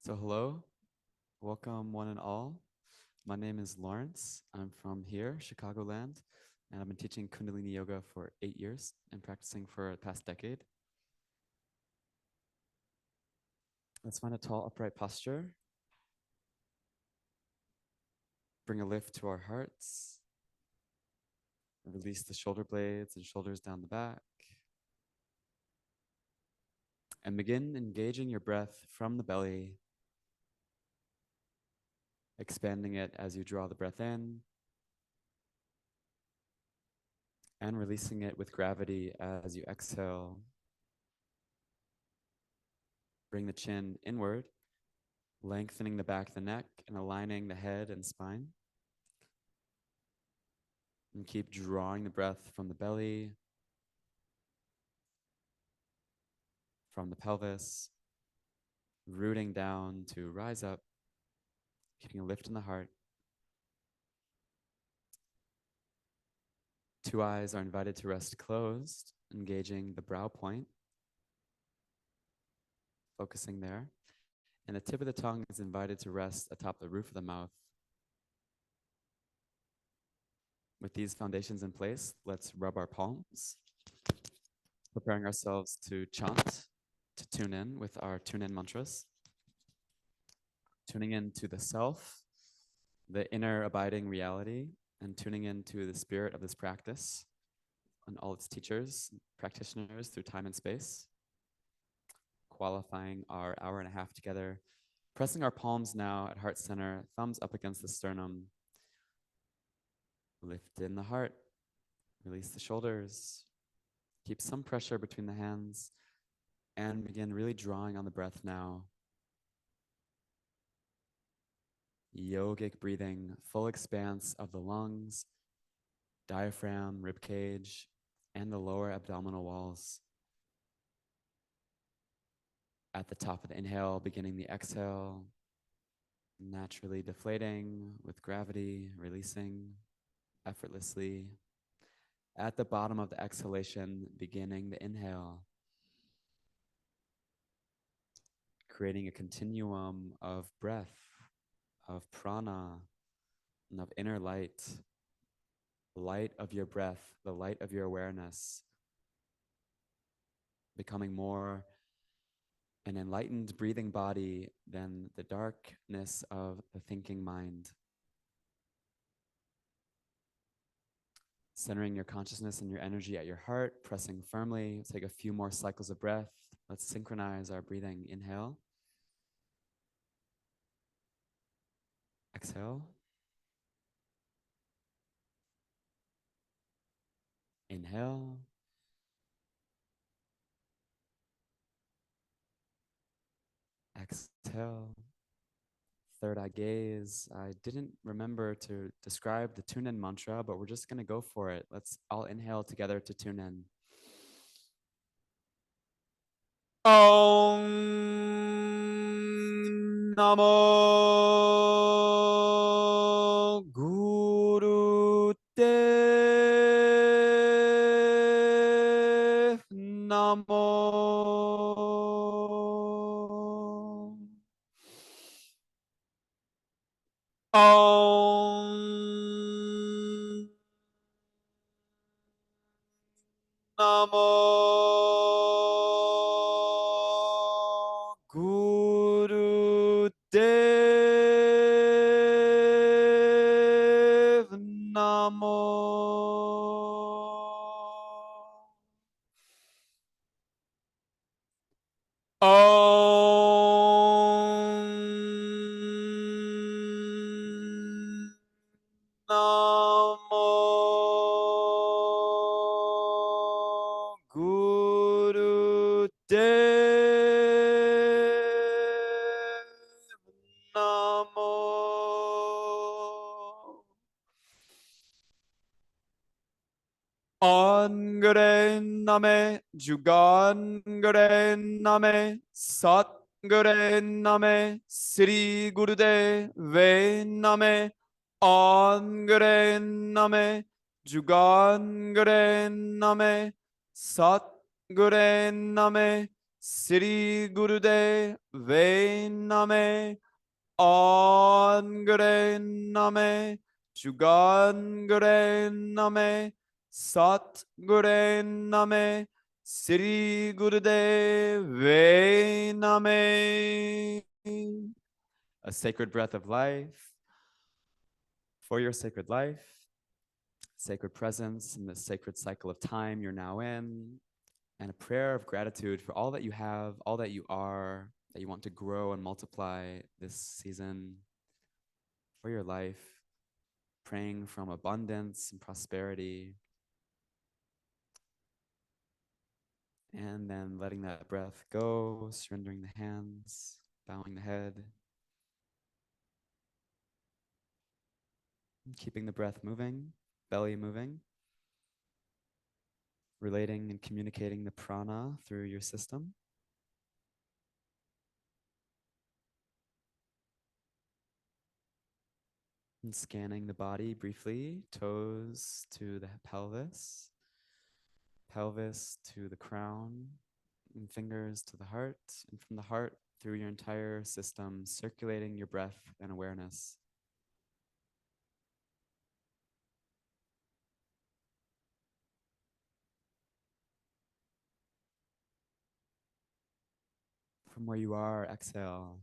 So hello, welcome one and all. My name is Lawrence. I'm from here, Chicagoland, and I've been teaching Kundalini Yoga for 8 years and practicing for the past decade. Let's find a tall, upright posture. Bring a lift to our hearts. Release the shoulder blades and shoulders down the back. And begin engaging your breath from the belly, expanding it as you draw the breath in, and releasing it with gravity as you exhale. Bring the chin inward, lengthening the back of the neck and aligning the head and spine. And keep drawing the breath from the belly, from the pelvis, rooting down to rise up, keeping a lift in the heart. Two eyes are invited to rest closed, engaging the brow point, focusing there. And the tip of the tongue is invited to rest atop the roof of the mouth. With these foundations in place, let's rub our palms, preparing ourselves to chant, to tune in with our tune-in mantras. Tuning into the self, the inner abiding reality, and tuning into the spirit of this practice and all its teachers, practitioners through time and space. Qualifying our hour and a half together, pressing our palms now at heart center, thumbs up against the sternum. Lift in the heart, release the shoulders, keep some pressure between the hands, and begin really drawing on the breath now. Yogic breathing, full expanse of the lungs, diaphragm, rib cage, and the lower abdominal walls. At the top of the inhale, beginning the exhale, naturally deflating with gravity, releasing effortlessly. At the bottom of the exhalation, beginning the inhale, creating a continuum of breath, of prana, and of inner light, light of your breath, the light of your awareness, becoming more an enlightened breathing body than the darkness of the thinking mind. Centering your consciousness and your energy at your heart, pressing firmly. Take a few more cycles of breath. Let's synchronize our breathing. Inhale. Exhale. Inhale. Exhale. Third eye gaze. I didn't remember to describe the tune in mantra, but we're just going to go for it. Let's all inhale together to tune in. Om Namo Guru Dev Namo. Om Namo Guru Dev Namo. Om Namo Guru Dev Namo. Angre Name Jugangre Name Satgare Name Sri Gurudev Name Angre Name Jugangre Name Satgare Name Sri Gurudev Name, Angre Name, Jugangre Name, Sat Gure Name, Sri Gurudev Name. A sacred breath of life for your sacred life, sacred presence in this sacred cycle of time you're now in, and a prayer of gratitude for all that you have, all that you are, that you want to grow and multiply this season for your life, praying from abundance and prosperity, and then letting that breath go, surrendering the hands, bowing the head, keeping the breath moving, belly moving, relating and communicating the prana through your system. And scanning the body briefly, toes to the pelvis, pelvis to the crown, and fingers to the heart, and from the heart through your entire system, circulating your breath and awareness. From where you are, exhale.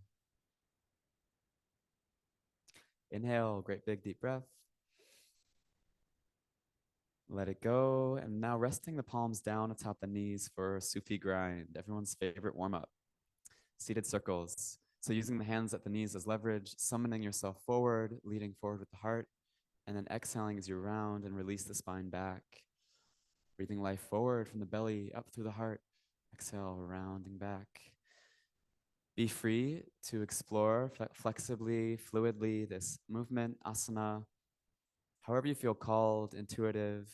Inhale, great big deep breath. Let it go. And now resting the palms down atop the knees for Sufi grind, everyone's favorite warm up. Seated circles. So using the hands at the knees as leverage, summoning yourself forward, leading forward with the heart, and then exhaling as you round and release the spine back. Breathing life forward from the belly up through the heart. Exhale, rounding back. Be free to explore flexibly, fluidly this movement, asana, however you feel called, intuitive,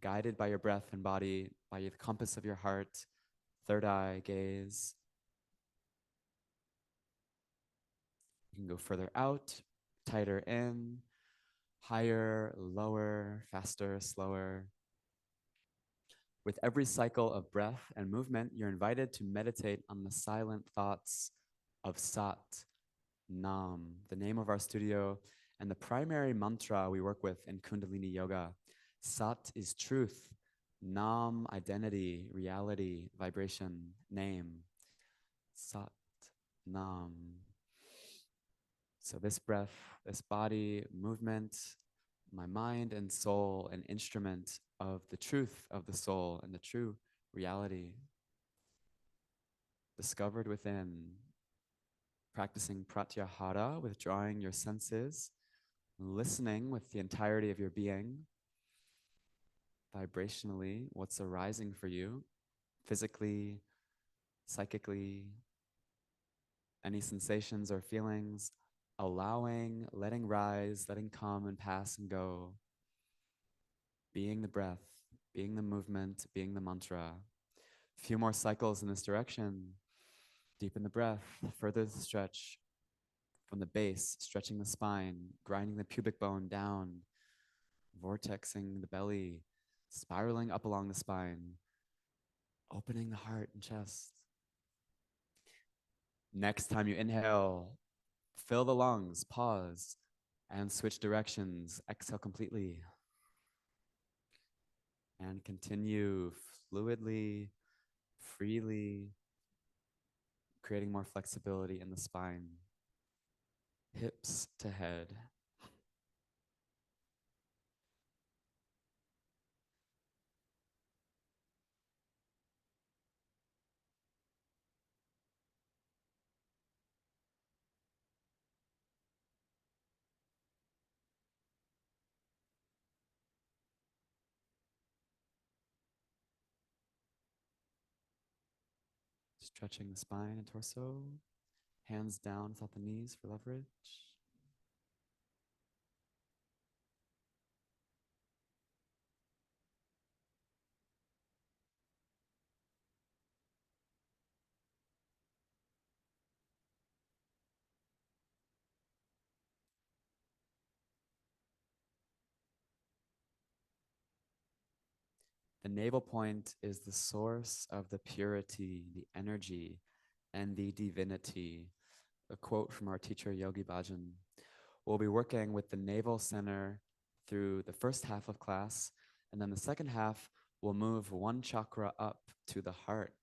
guided by your breath and body, by the compass of your heart, third eye gaze. You can go further out, tighter in, higher, lower, faster, slower. With every cycle of breath and movement, you're invited to meditate on the silent thoughts of Sat, Nam, the name of our studio, and the primary mantra we work with in Kundalini Yoga. Sat is truth, Nam, identity, reality, vibration, name. Sat, Nam. So this breath, this body, movement, my mind and soul, an instrument of the truth of the soul and the true reality discovered within. Practicing pratyahara, withdrawing your senses, listening with the entirety of your being, vibrationally, what's arising for you, physically, psychically, any sensations or feelings, allowing, letting rise, letting come and pass and go, being the breath, being the movement, being the mantra. A few more cycles in this direction. Deepen the breath, further the stretch from the base, stretching the spine, grinding the pubic bone down, vortexing the belly, spiraling up along the spine, opening the heart and chest. Next time you inhale, fill the lungs, pause, and switch directions. Exhale completely. And continue fluidly, freely, creating more flexibility in the spine. Hips to head. Stretching the spine and torso. Hands down without the knees for leverage. The navel point is the source of the purity, the energy, and the divinity. A quote from our teacher, Yogi Bhajan. We'll be working with the navel center through the first half of class, and then the second half, we'll move one chakra up to the heart.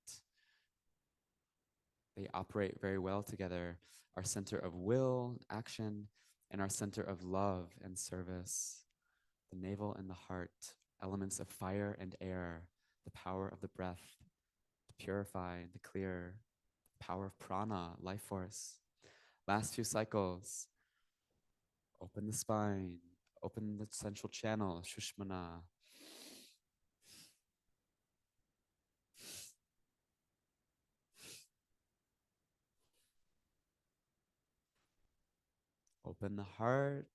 They operate very well together. Our center of will, action, and our center of love and service. The navel and the heart, elements of fire and air, the power of the breath, to purify, the clear, power of prana, life force. Last few cycles, open the spine, open the central channel, Shushmana. Open the heart.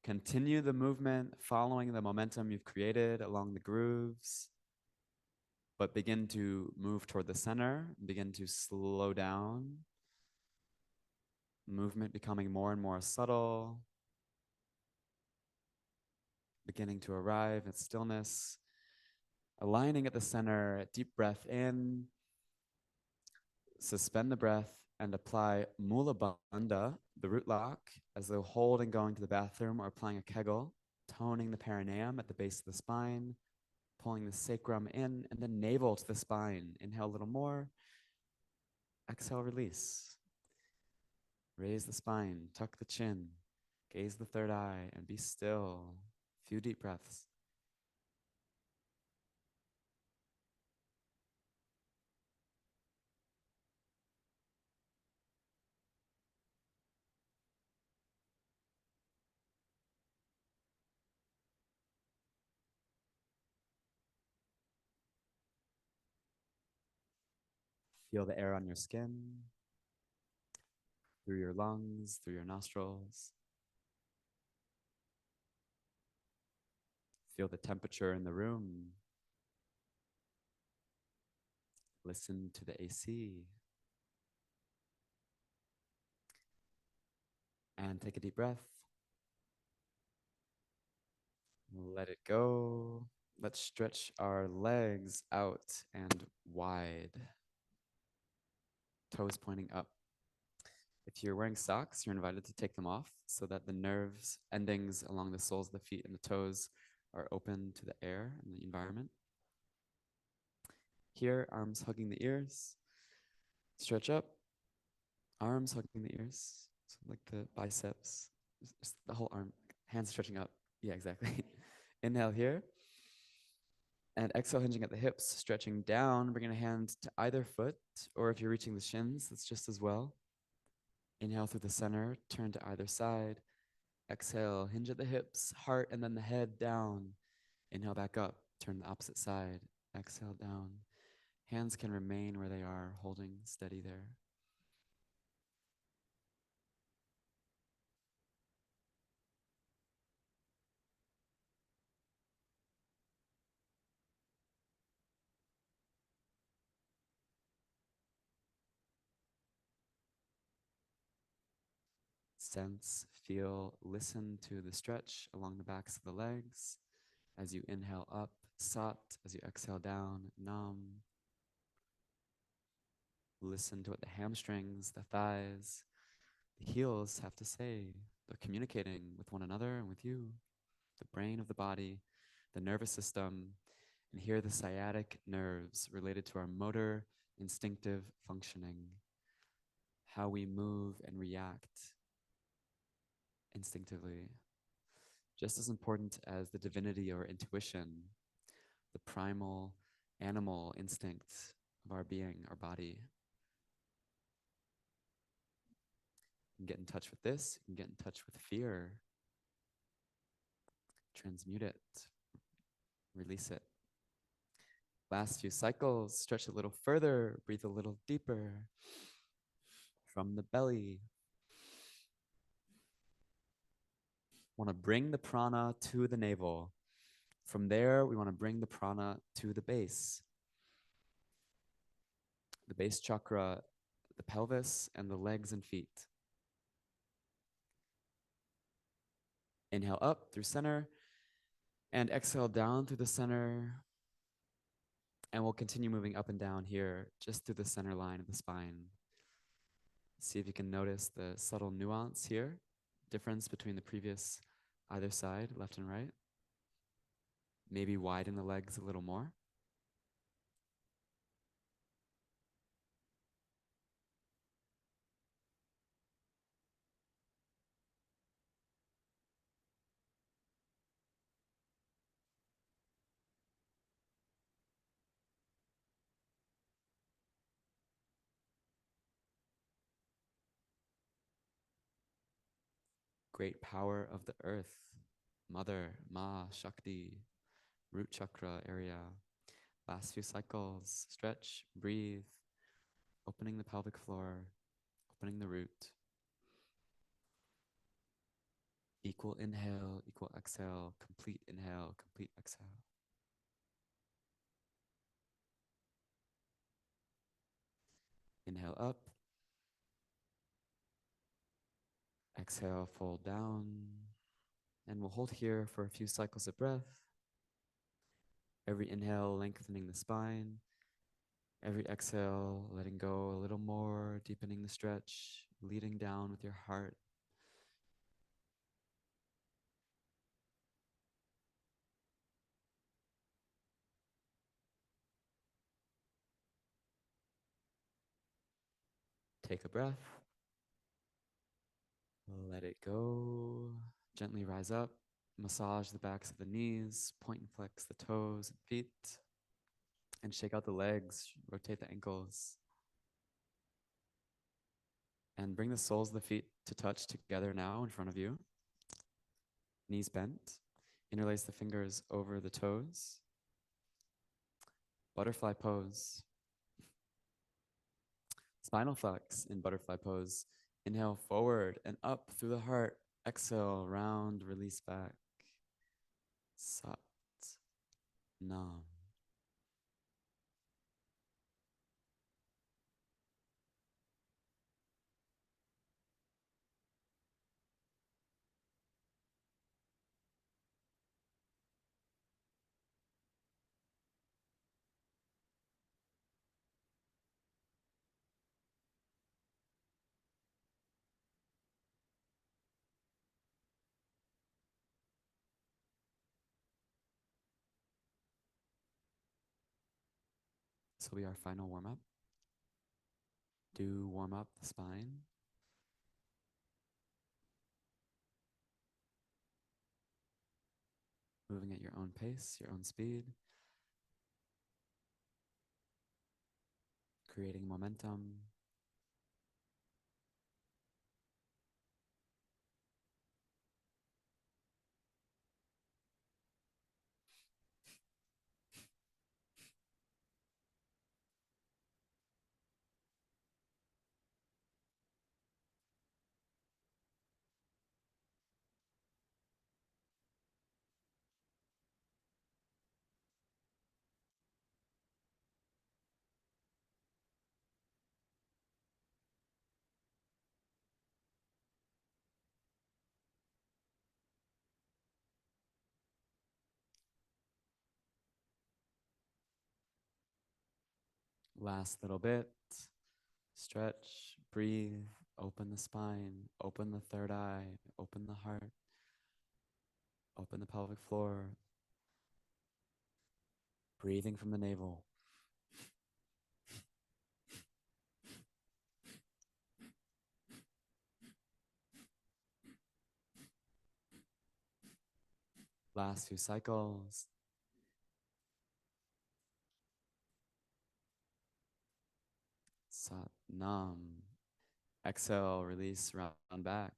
Continue the movement, following the momentum you've created along the grooves, but begin to move toward the center, begin to slow down. Movement becoming more and more subtle, beginning to arrive at stillness, aligning at the center, deep breath in, suspend the breath, and apply Mula Bandha, the root lock, as though holding, going to the bathroom, or applying a Kegel, toning the perineum at the base of the spine, pulling the sacrum in, and then navel to the spine. Inhale a little more. Exhale, release. Raise the spine, tuck the chin, gaze the third eye, and be still. Few deep breaths. Feel the air on your skin, through your lungs, through your nostrils. Feel the temperature in the room. Listen to the AC. And take a deep breath. Let it go. Let's stretch our legs out and wide. Toes pointing up. If you're wearing socks, you're invited to take them off so that the nerves, endings along the soles of the feet and the toes are open to the air and the environment. Here, arms hugging the ears. Stretch up. Arms hugging the ears. So like the biceps, just the whole arm, hands stretching up. Yeah, exactly. Inhale here. And exhale, hinging at the hips, stretching down, bringing a hand to either foot, or if you're reaching the shins, that's just as well. Inhale through the center, turn to either side. Exhale, hinge at the hips, heart, and then the head down. Inhale back up, turn the opposite side. Exhale down. Hands can remain where they are, holding steady there. Sense, feel, listen to the stretch along the backs of the legs. As you inhale up, sat. As you exhale down, nam. Listen to what the hamstrings, the thighs, the heels have to say. They're communicating with one another and with you, the brain of the body, the nervous system, and hear the sciatic nerves related to our motor, instinctive functioning, how we move and react instinctively. Just as important as the divinity or intuition, the primal animal instinct of our being, our body. You can get in touch with this, you can get in touch with fear, transmute it, release it. Last few cycles, stretch a little further, breathe a little deeper from the belly. Want to bring the prana to the navel. From there, we want to bring the prana to the base chakra, the pelvis, and the legs and feet. Inhale up through center, and exhale down through the center. And we'll continue moving up and down here, just through the center line of the spine. See if you can notice the subtle nuance here, difference between the previous either side, left and right. Maybe widen the legs a little more. Great power of the earth, Mother, Ma, Shakti, root chakra area. Last few cycles, stretch, breathe, opening the pelvic floor, opening the root. Equal inhale, equal exhale, complete inhale, complete exhale. Inhale up. Exhale, fold down. And we'll hold here for a few cycles of breath. Every inhale, lengthening the spine. Every exhale, letting go a little more, deepening the stretch, leading down with your heart. Take a breath. Let it go. Gently rise up. Massage the backs of the knees. Point and flex the toes and feet. And shake out the legs. Rotate the ankles. And bring the soles of the feet to touch together now in front of you. Knees bent. Interlace the fingers over the toes. Butterfly pose. Spinal flex in butterfly pose. Inhale forward and up through the heart. Exhale, round, release back. Sat, Nam. This will be our final warm up. Do warm up the spine. Moving at your own pace, your own speed. Creating momentum. Last little bit. Stretch, breathe, open the spine, open the third eye, open the heart, open the pelvic floor. Breathing from the navel. Last few cycles. Sat Nam. Exhale, release, round back.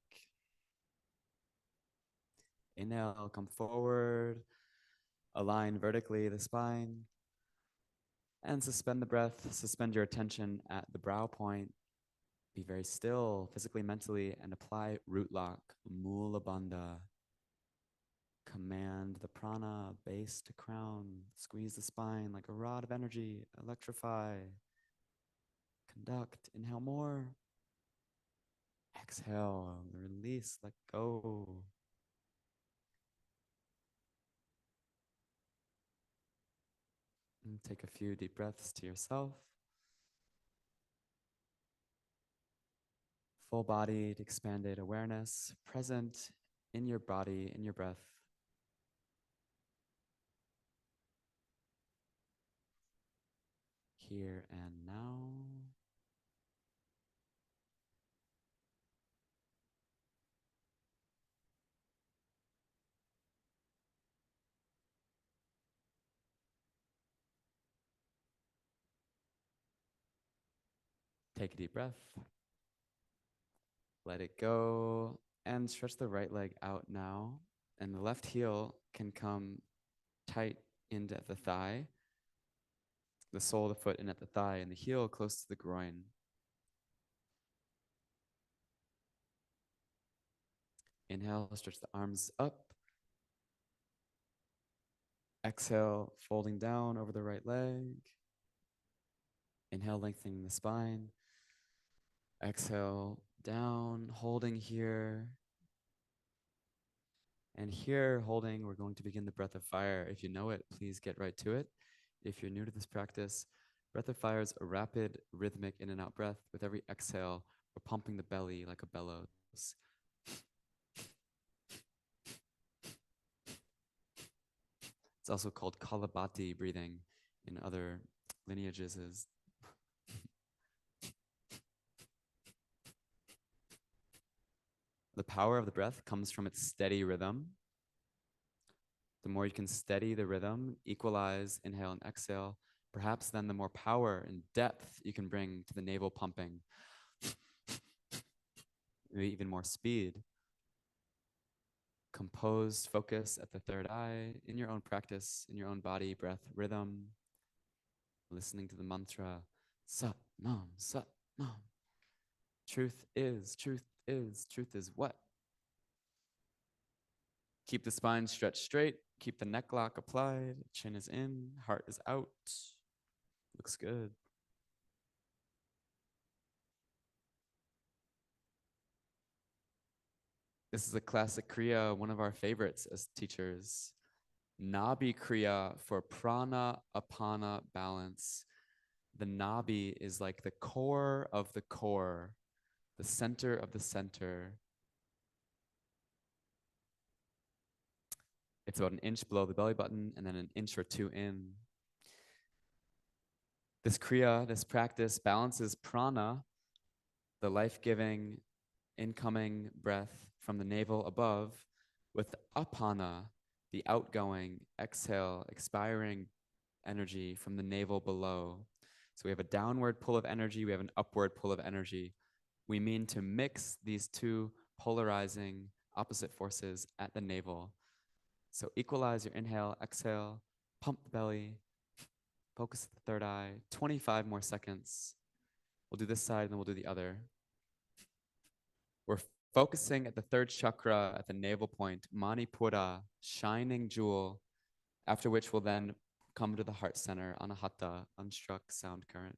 Inhale, come forward. Align vertically the spine. And suspend the breath. Suspend your attention at the brow point. Be very still, physically, mentally, and apply root lock, Mula Bandha. Command the prana, base to crown. Squeeze the spine like a rod of energy. Electrify. Conduct. Inhale more. Exhale. Release. Let go. Take a few deep breaths to yourself. Full bodied, expanded awareness, present in your body, in your breath. Here and now. Take a deep breath. Let it go and stretch the right leg out now. And the left heel can come tight into the thigh, the sole of the foot in at the thigh, and the heel close to the groin. Inhale, stretch the arms up. Exhale, folding down over the right leg. Inhale, lengthening the spine. Exhale, down, holding here. And here, holding, we're going to begin the breath of fire. If you know it, please get right to it. If you're new to this practice, breath of fire is a rapid, rhythmic in and out breath. With every exhale, we're pumping the belly like a bellows. It's also called Kalabati breathing in other lineages. The power of the breath comes from its steady rhythm. The more you can steady the rhythm, equalize, inhale and exhale, perhaps then the more power and depth you can bring to the navel pumping. Maybe even more speed. Composed focus at the third eye, in your own practice, in your own body, breath, rhythm. Listening to the mantra, Sat Nam, Sat Nam. Truth is, truth is, truth is what? Keep the spine stretched straight. Keep the neck lock applied. Chin is in, heart is out. Looks good. This is a classic Kriya, one of our favorites as teachers. Nabi Kriya for prana apana balance. The nabi is like the core of the core, the center of the center. It's about an inch below the belly button and then an inch or two in. This Kriya, this practice balances prana, the life-giving incoming breath from the navel above, with apana, the outgoing, exhale, expiring energy from the navel below. So we have a downward pull of energy, we have an upward pull of energy. We mean to mix these two polarizing opposite forces at the navel. So equalize your inhale, exhale, pump the belly, focus the third eye, 25 more seconds. We'll do this side and then we'll do the other. We're focusing at the third chakra at the navel point, Manipura, shining jewel, after which we'll then come to the heart center, Anahata, unstruck sound current.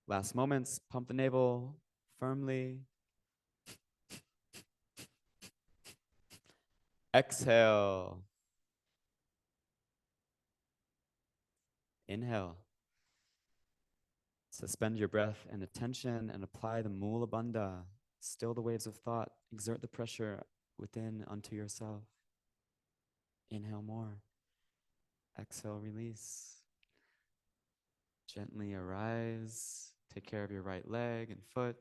Last moments, pump the navel firmly. Exhale. Inhale. Suspend your breath and attention and apply the Mula Bandha. Still the waves of thought. Exert the pressure within unto yourself. Inhale more. Exhale, release. Gently arise. Take care of your right leg and foot.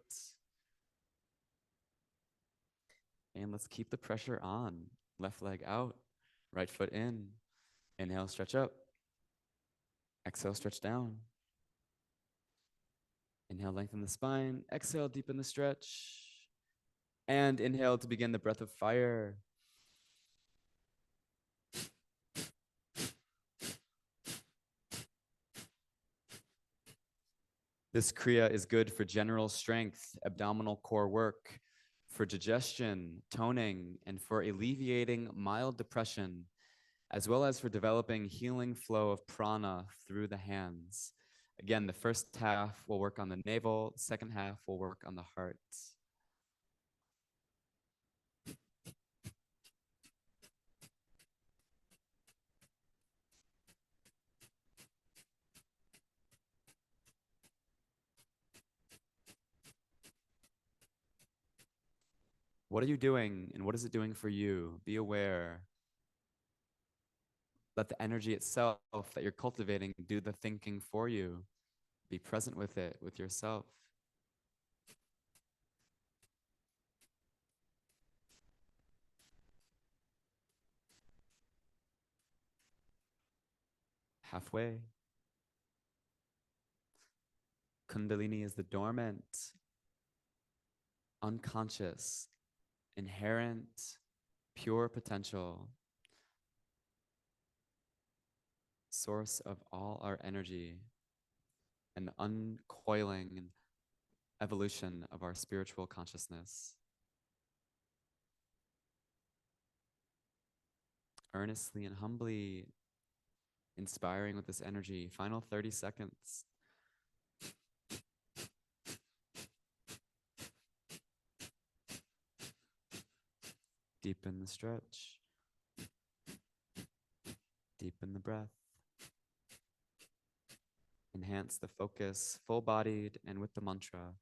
And let's keep the pressure on. Left leg out, right foot in. Inhale, stretch up. Exhale, stretch down. Inhale, lengthen the spine. Exhale, deepen the stretch. And inhale to begin the breath of fire. This Kriya is good for general strength, abdominal core work, for digestion, toning, and for alleviating mild depression, as well as for developing healing flow of prana through the hands. Again, the first half will work on the navel, the second half will work on the heart. What are you doing and what is it doing for you? Be aware. Let the energy itself that you're cultivating do the thinking for you. Be present with it, with yourself. Halfway. Kundalini is the dormant, unconscious, inherent, pure potential, source of all our energy, and uncoiling and evolution of our spiritual consciousness. Earnestly and humbly inspiring with this energy. Final 30 seconds. Deepen the stretch. Deepen the breath. Enhance the focus, full-bodied and with the mantra.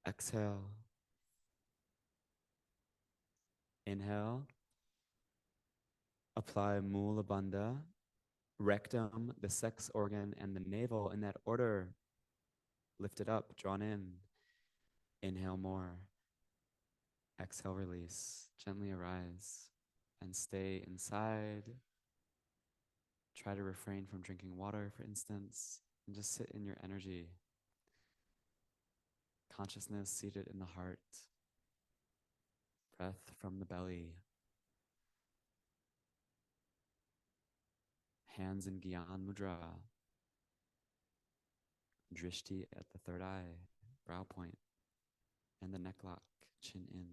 Exhale. Inhale. Apply Mula Bandha, rectum, the sex organ, and the navel in that order. Lift it up, drawn in. Inhale more. Exhale, release. Gently arise and stay inside. Try to refrain from drinking water, for instance, and just sit in your energy. Consciousness seated in the heart. Breath from the belly. Hands in Gyan Mudra. Drishti at the third eye, brow point, and the neck lock, chin in.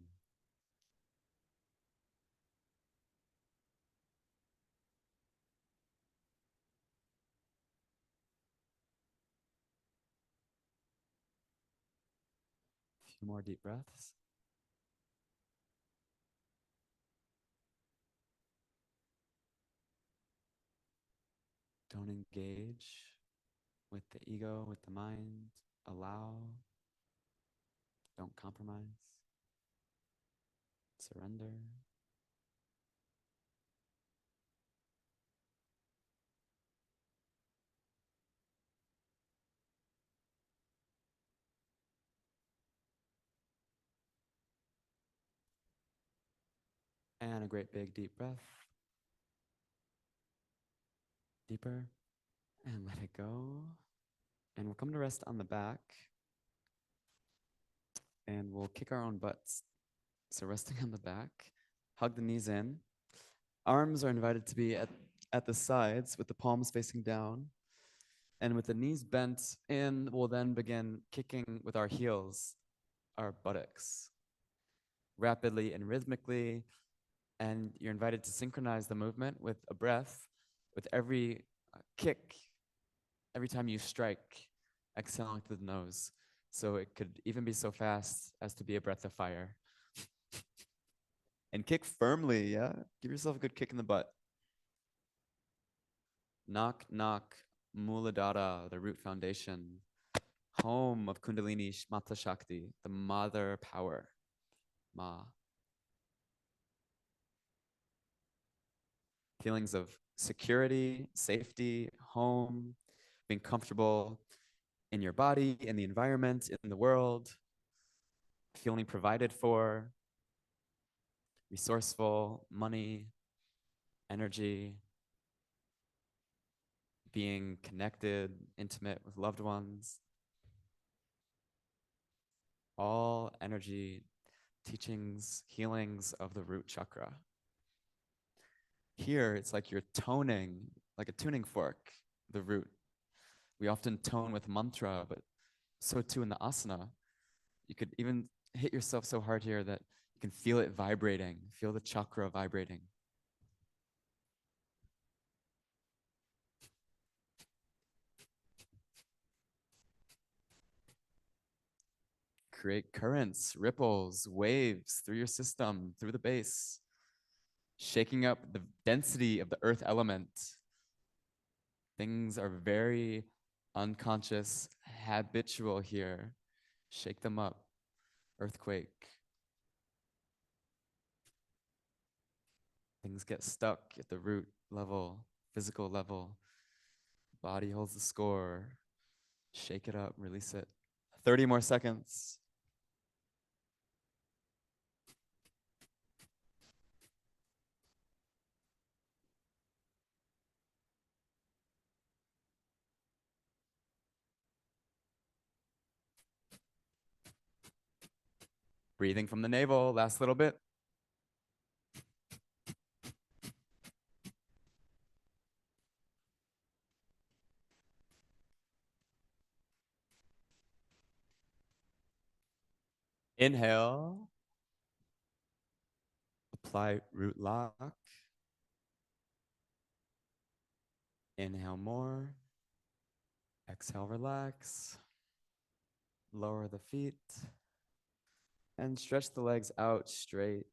A few more deep breaths. Don't engage with the ego, with the mind. Allow. Don't compromise. Surrender. And a great big deep breath. Deeper. And let it go. And we'll come to rest on the back. And we'll kick our own butts. So resting on the back. Hug the knees in. Arms are invited to be at the sides with the palms facing down. And with the knees bent in, we'll then begin kicking with our heels, our buttocks, rapidly and rhythmically. And you're invited to synchronize the movement with a breath, with every kick, every time you strike, exhaling through the nose. So it could even be so fast as to be a breath of fire. And kick firmly, yeah? Give yourself a good kick in the butt. Knock, knock, Muladhara, the root foundation, home of Kundalini Mata Shakti, the mother power, Ma. Feelings of security, safety, home, being comfortable in your body, in the environment, in the world, feeling provided for, resourceful, money, energy, being connected, intimate with loved ones. All energy, teachings, healings of the root chakra. Here, it's like you're toning, like a tuning fork, the root. We often tone with mantra, but so too in the asana. You could even hit yourself so hard here that you can feel it vibrating, feel the chakra vibrating. create currents, ripples, waves through your system, through the base, shaking up the density of the earth element. Things are very unconscious, habitual here. Shake them up. Earthquake. Things get stuck at the root level, physical level. Body holds the score. Shake it up, release it. 30 more seconds. Breathing from the navel, last little bit. Inhale. Apply root lock. Inhale more. Exhale, relax. Lower the feet. And stretch the legs out straight.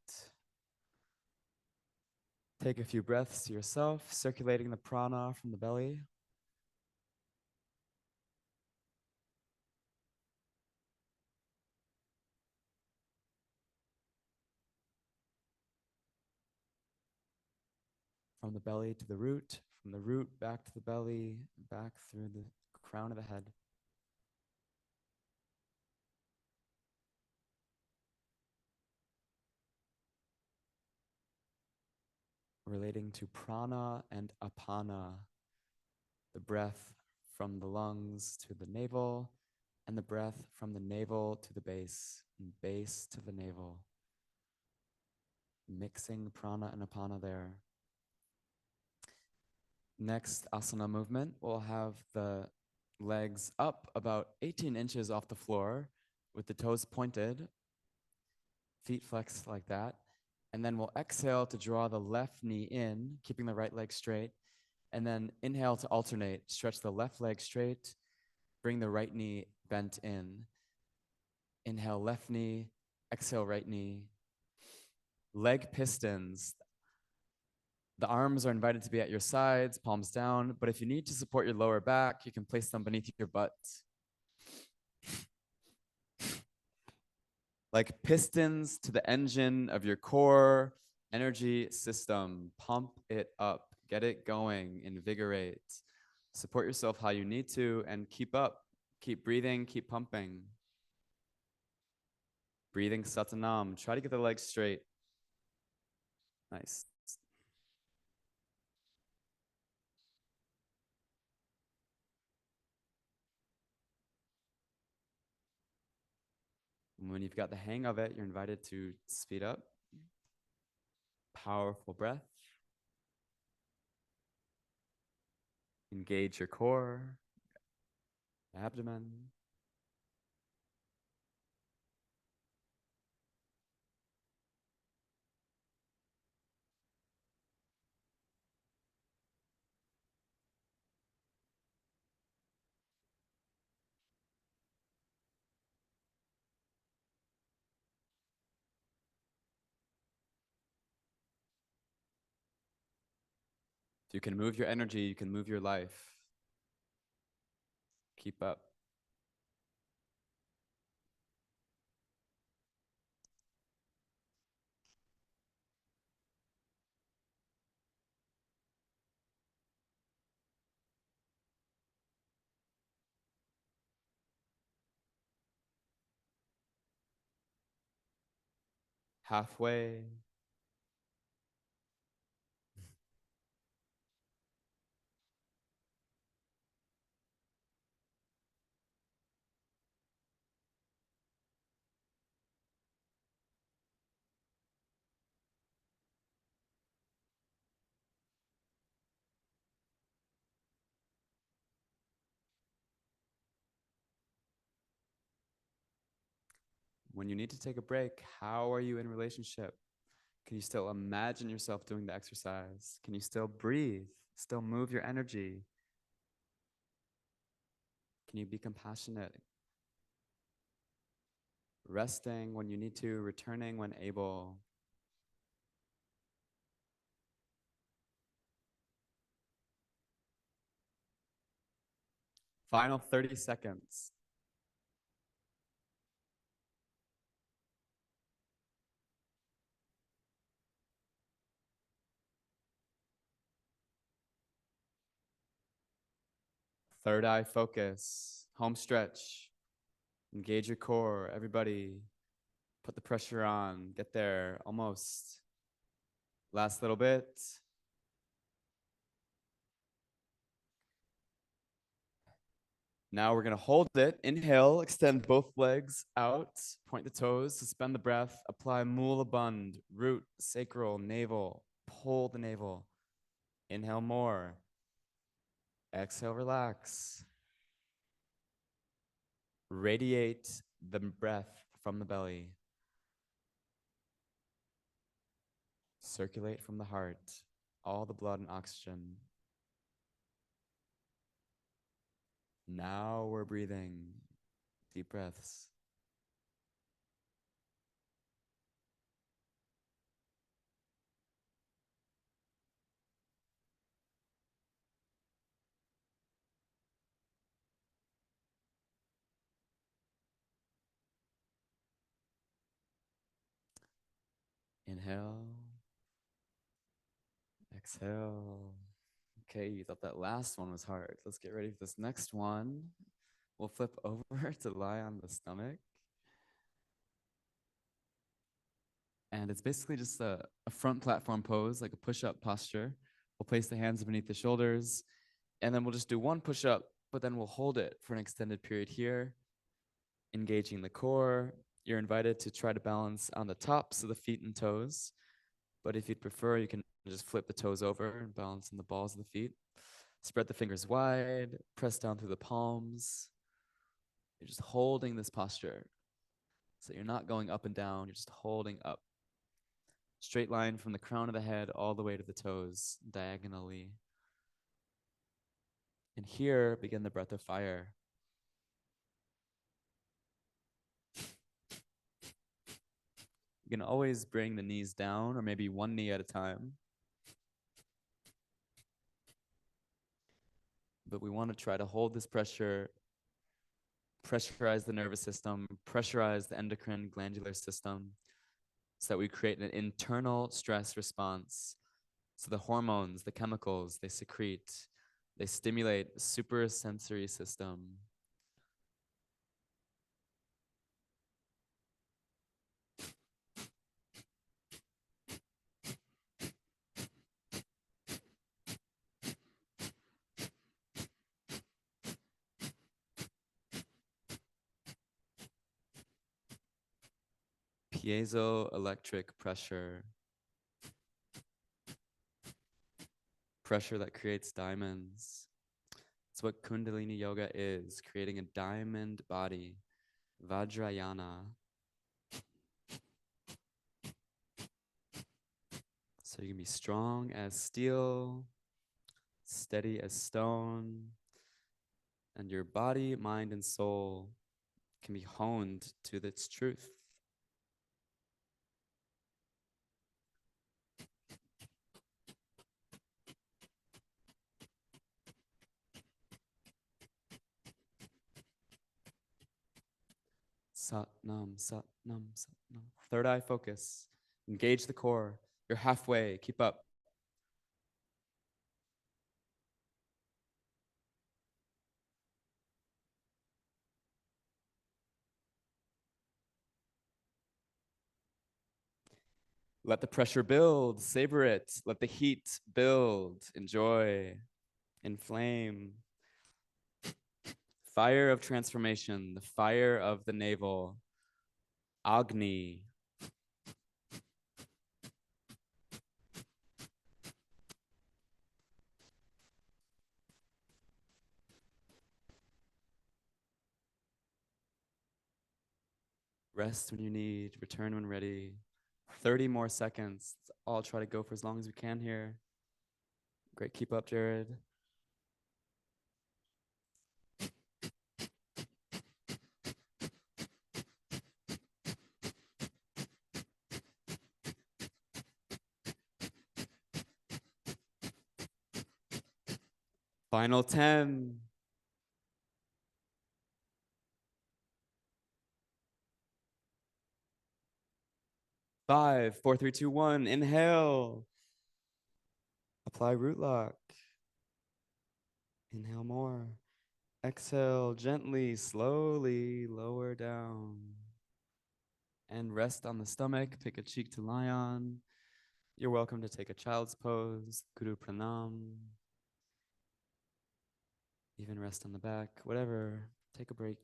Take a few breaths to yourself, circulating the prana from the belly. From the belly to the root, from the root back to the belly, back through the crown of the head. Relating to prana and apana, the breath from the lungs to the navel, and the breath from the navel to the base, and base to the navel. Mixing prana and apana there. Next asana movement, we'll have the legs up about 18 inches off the floor with the toes pointed, feet flexed like that. And then we'll exhale to draw the left knee in, keeping the right leg straight. And then inhale to alternate, stretch the left leg straight, bring the right knee bent in. Inhale, left knee, exhale, right knee. Leg pistons. The arms are invited to be at your sides, palms down, but if you need to support your lower back, you can place them beneath your butt. Like pistons to the engine of your core energy system. Pump it up, get it going, invigorate. Support yourself how you need to and keep up. Keep breathing, keep pumping. Breathing Satanam. Try to get the legs straight. Nice. When you've got the hang of it, you're invited to speed up. Powerful breath. Engage your core, abdomen. If you can move your energy, you can move your life. Keep up. Halfway. When you need to take a break, how are you in relationship? Can you still imagine yourself doing the exercise? Can you still breathe? Still move your energy? Can you be compassionate? resting when you need to, returning when able. Final 30 seconds. Third eye focus, home stretch. Engage your core. Everybody, put the pressure on. Get there, almost. Last little bit. Now we're gonna hold it. Inhale, extend both legs out, point the toes, suspend the breath, apply Mula Bandha, root, sacral, navel, pull the navel. Inhale more. Exhale, relax. Radiate the breath from the belly. Circulate from the heart, all the blood and oxygen. Now we're breathing. Deep breaths. Inhale. Exhale. Okay, you thought that last one was hard. Let's get ready for this next one. We'll flip over to lie on the stomach. And it's basically just a front platform pose, like a push-up posture. We'll place the hands beneath the shoulders, and then we'll just do one push-up, but then we'll hold it for an extended period here, engaging the core. You're invited to try to balance on the tops of the feet and toes. But if you'd prefer, you can just flip the toes over and balance on the balls of the feet. Spread the fingers wide, press down through the palms. You're just holding this posture. So you're not going up and down, you're just holding up. Straight line from the crown of the head all the way to the toes, diagonally. And here, begin the breath of fire. You can always bring the knees down, or maybe one knee at a time. But we want to try to hold this pressure, pressurize the nervous system, pressurize the endocrine glandular system, so that we create an internal stress response. So the hormones, the chemicals they secrete, they stimulate the suprasensory system. Piezoelectric pressure. Pressure that creates diamonds. It's what Kundalini Yoga is, creating a diamond body, Vajrayana. So you can be strong as steel, steady as stone, and your body, mind, and soul can be honed to its truth. Sat Nam, Sat Nam, Sat Nam. Third eye focus. Engage the core. You're halfway. Keep up. Let the pressure build. Savor it. Let the heat build. Enjoy. Inflame. Fire of transformation. The fire of the navel. Agni. Rest when you need, return when ready. 30 more seconds. I'll try to go for as long as we can here. Great, keep up, Jared. Final 10. 5, 4, 3, 2, 1. Inhale. Apply root lock. Inhale more. Exhale gently, slowly lower down. And rest on the stomach. Pick a cheek to lie on. You're welcome to take a child's pose, Guru Pranam. Even rest on the back, whatever. Take a break.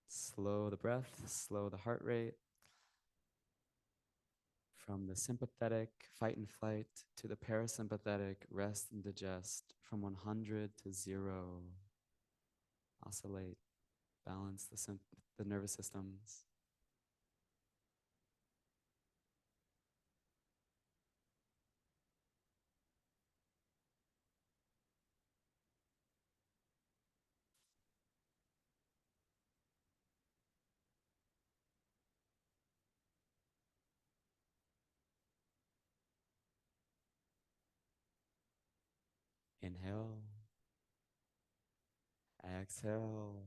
Slow the breath, slow the heart rate. From the sympathetic fight and flight to the parasympathetic rest and digest. From 100 to 0. Oscillate, balance the nervous systems. Inhale. Exhale.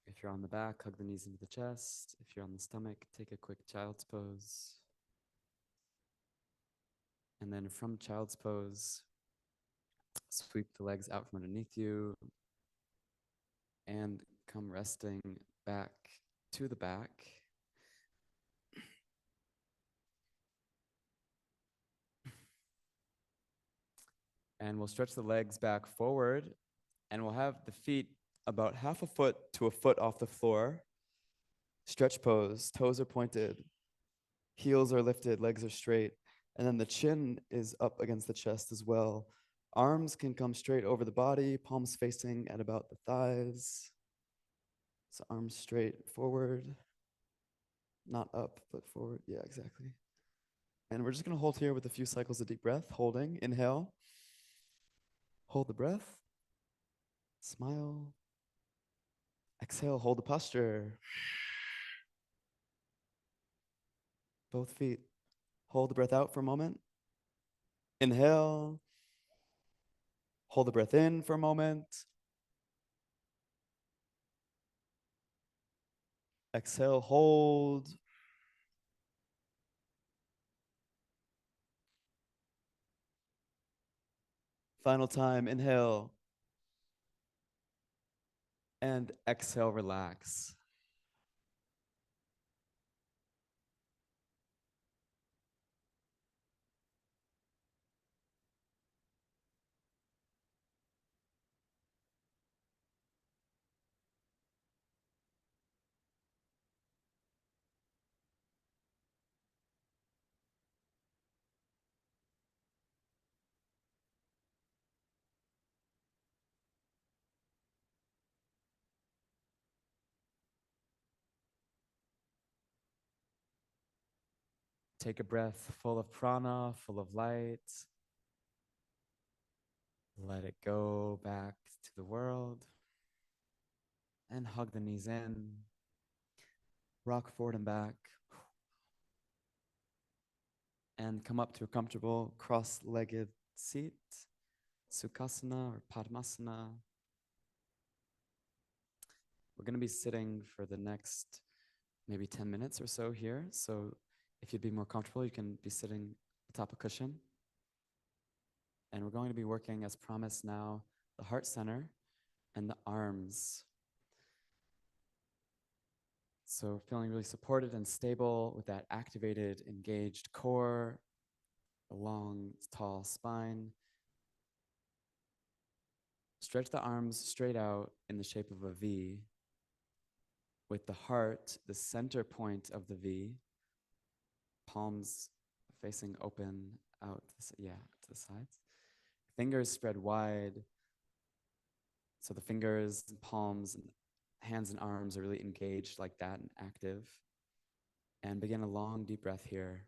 If you're on the back, hug the knees into the chest. If you're on the stomach, take a quick child's pose. And then from child's pose, sweep the legs out from underneath you and come resting back to the back. And we'll stretch the legs back forward, and we'll have the feet about half a foot to a foot off the floor. Stretch pose, toes are pointed, heels are lifted, legs are straight, and then the chin is up against the chest as well. Arms can come straight over the body, palms facing at about the thighs. So arms straight forward, not up, but forward. Yeah, exactly. And we're just gonna hold here with a few cycles of deep breath, holding, inhale, hold the breath, smile, exhale, hold the posture. Both feet, hold the breath out for a moment. Inhale, hold the breath in for a moment. Exhale, hold. Final time, inhale. And exhale, relax. Take a breath full of prana, full of light. Let it go back to the world. And hug the knees in. Rock forward and back. And come up to a comfortable cross-legged seat. Sukhasana or Padmasana. We're going to be sitting for the next maybe 10 minutes or so here. So if you'd be more comfortable, you can be sitting atop a cushion. And we're going to be working, as promised now, the heart center and the arms. So feeling really supported and stable with that activated, engaged core, a long, tall spine. Stretch the arms straight out in the shape of a V, with the heart, the center point of the V, palms facing open out, to the sides. Fingers spread wide. So the fingers, palms, hands and arms are really engaged like that and active. And begin a long, deep breath here.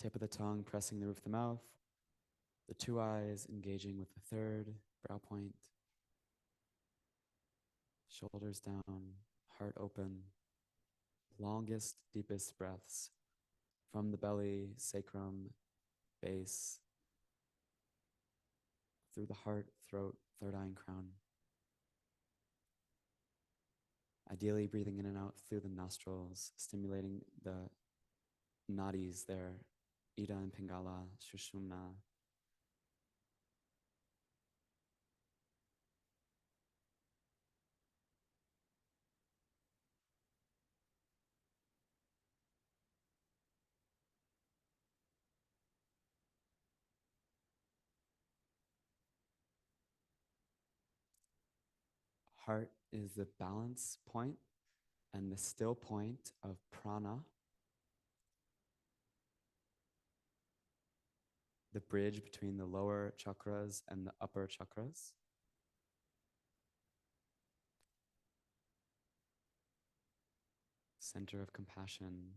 Tip of the tongue pressing the roof of the mouth. The two eyes engaging with the third, brow point. Shoulders down, heart open. Longest, deepest breaths from the belly, sacrum, base, through the heart, throat, third eye, and crown. Ideally, breathing in and out through the nostrils, stimulating the nadis there, Ida and Pingala, Shushumna. Heart is the balance point and the still point of prana, the bridge between the lower chakras and the upper chakras. Center of compassion,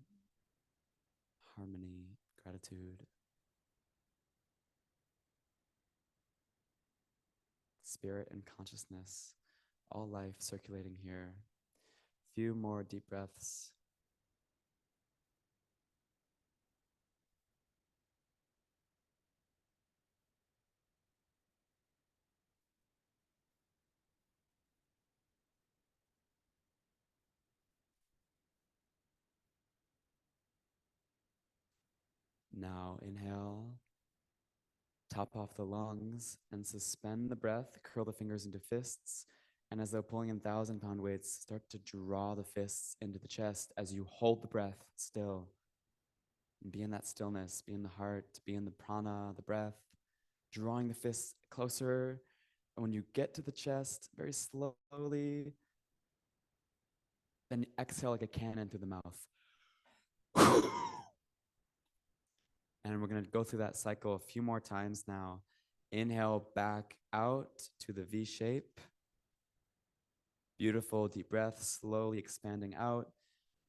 harmony, gratitude, spirit and consciousness, all life circulating here. Few more deep breaths. Now inhale, top off the lungs and suspend the breath, curl the fingers into fists. And as though pulling in 1,000-pound weights, start to draw the fists into the chest as you hold the breath still. And be in that stillness, be in the heart, be in the prana, the breath, drawing the fists closer. And when you get to the chest, very slowly, then exhale like a cannon through the mouth. And we're going to go through that cycle a few more times now. Inhale back out to the V shape. Beautiful deep breath, slowly expanding out.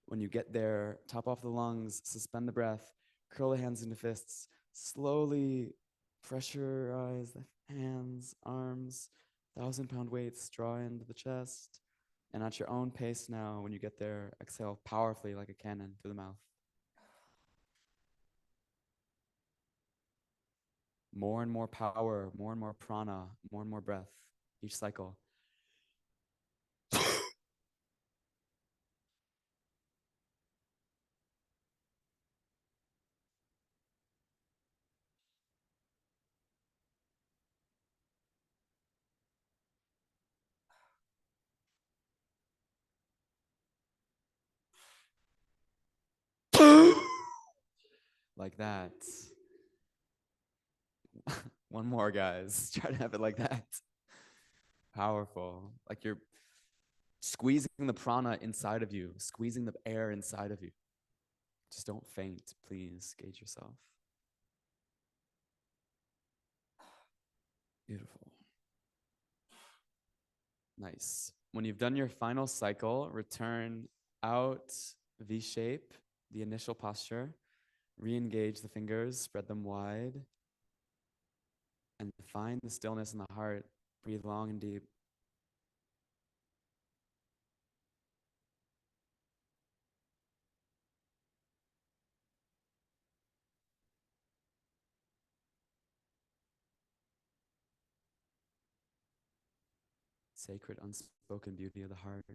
When you get there, top off the lungs, suspend the breath, curl the hands into fists, slowly pressurize the hands, arms, 1,000-pound weights, draw into the chest. And at your own pace now, when you get there, exhale powerfully like a cannon through the mouth. More and more power, more and more prana, more and more breath each cycle. Like that. One more, guys. Try to have it like that. Powerful. Like you're squeezing the prana inside of you, squeezing the air inside of you. Just don't faint, please. Gauge yourself. Beautiful. Nice. When you've done your final cycle, return out V shape, the initial posture. Re-engage the fingers, spread them wide. And find the stillness in the heart. Breathe long and deep. Sacred, unspoken beauty of the heart.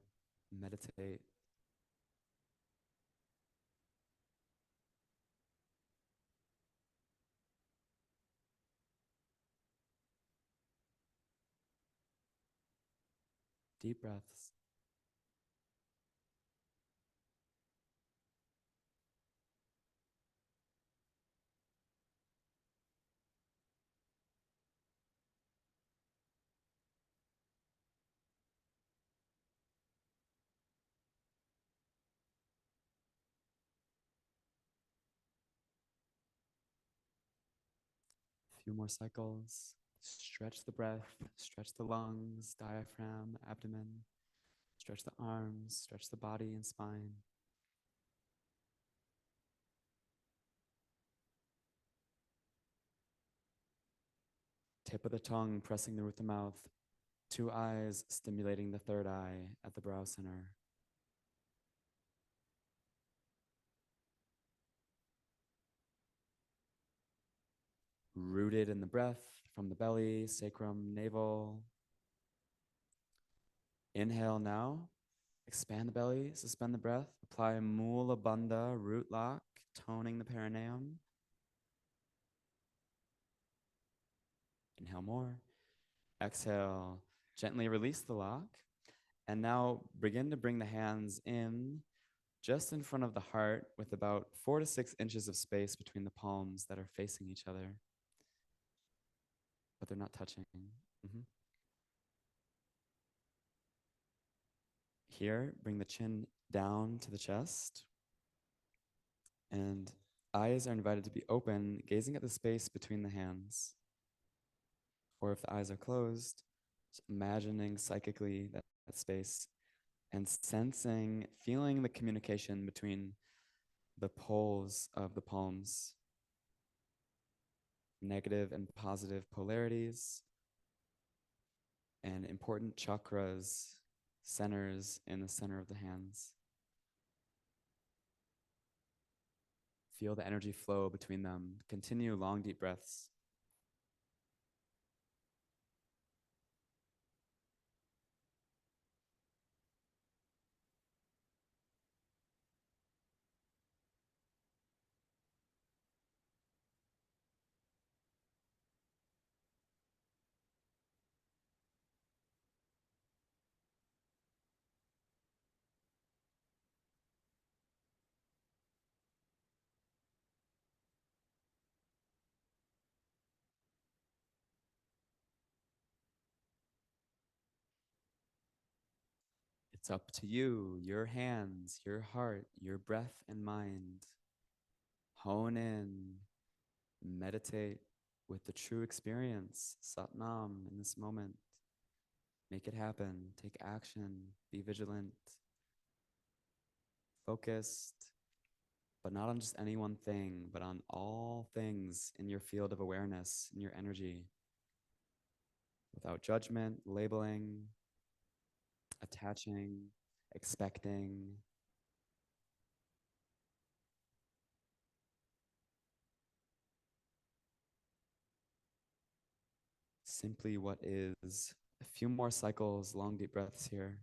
Meditate. Deep breaths. A few more cycles. Stretch the breath, stretch the lungs, diaphragm, abdomen. Stretch the arms, stretch the body and spine. Tip of the tongue pressing the roof of the mouth. 2 eyes stimulating the third eye at the brow center. Rooted in the breath from the belly, sacrum, navel. Inhale now. Expand the belly, suspend the breath. Apply Mula Bandha, root lock, toning the perineum. Inhale more. Exhale, gently release the lock. And now begin to bring the hands in just in front of the heart with about 4 to 6 inches of space between the palms that are facing each other, but they're not touching. Mhm. Here, bring the chin down to the chest, and eyes are invited to be open, gazing at the space between the hands. Or if the eyes are closed, just imagining psychically that space and sensing, feeling the communication between the poles of the palms, negative and positive polarities, and important chakras, centers in the center of the hands. Feel the energy flow between them. Continue long, deep breaths. It's up to you, your hands, your heart, your breath and mind. Hone in, meditate with the true experience, Satnam, in this moment. Make it happen. Take action. Be vigilant. Focused, but not on just any one thing, but on all things in your field of awareness, in your energy, without judgment, labeling, attaching, expecting. Simply what is. A few more cycles, long deep breaths here.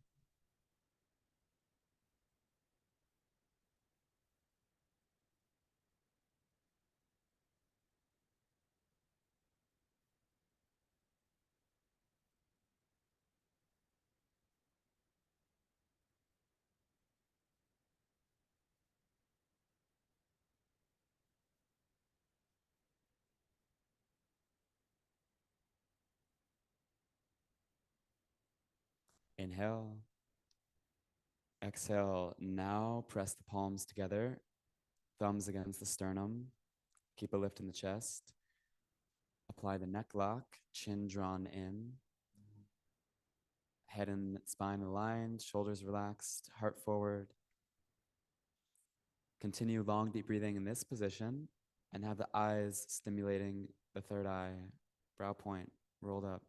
Inhale. Exhale. Now press the palms together, thumbs against the sternum. Keep a lift in the chest. Apply the neck lock, chin drawn in. Head and spine aligned, shoulders relaxed, heart forward. Continue long, deep breathing in this position and have the eyes stimulating the third eye, brow point rolled up.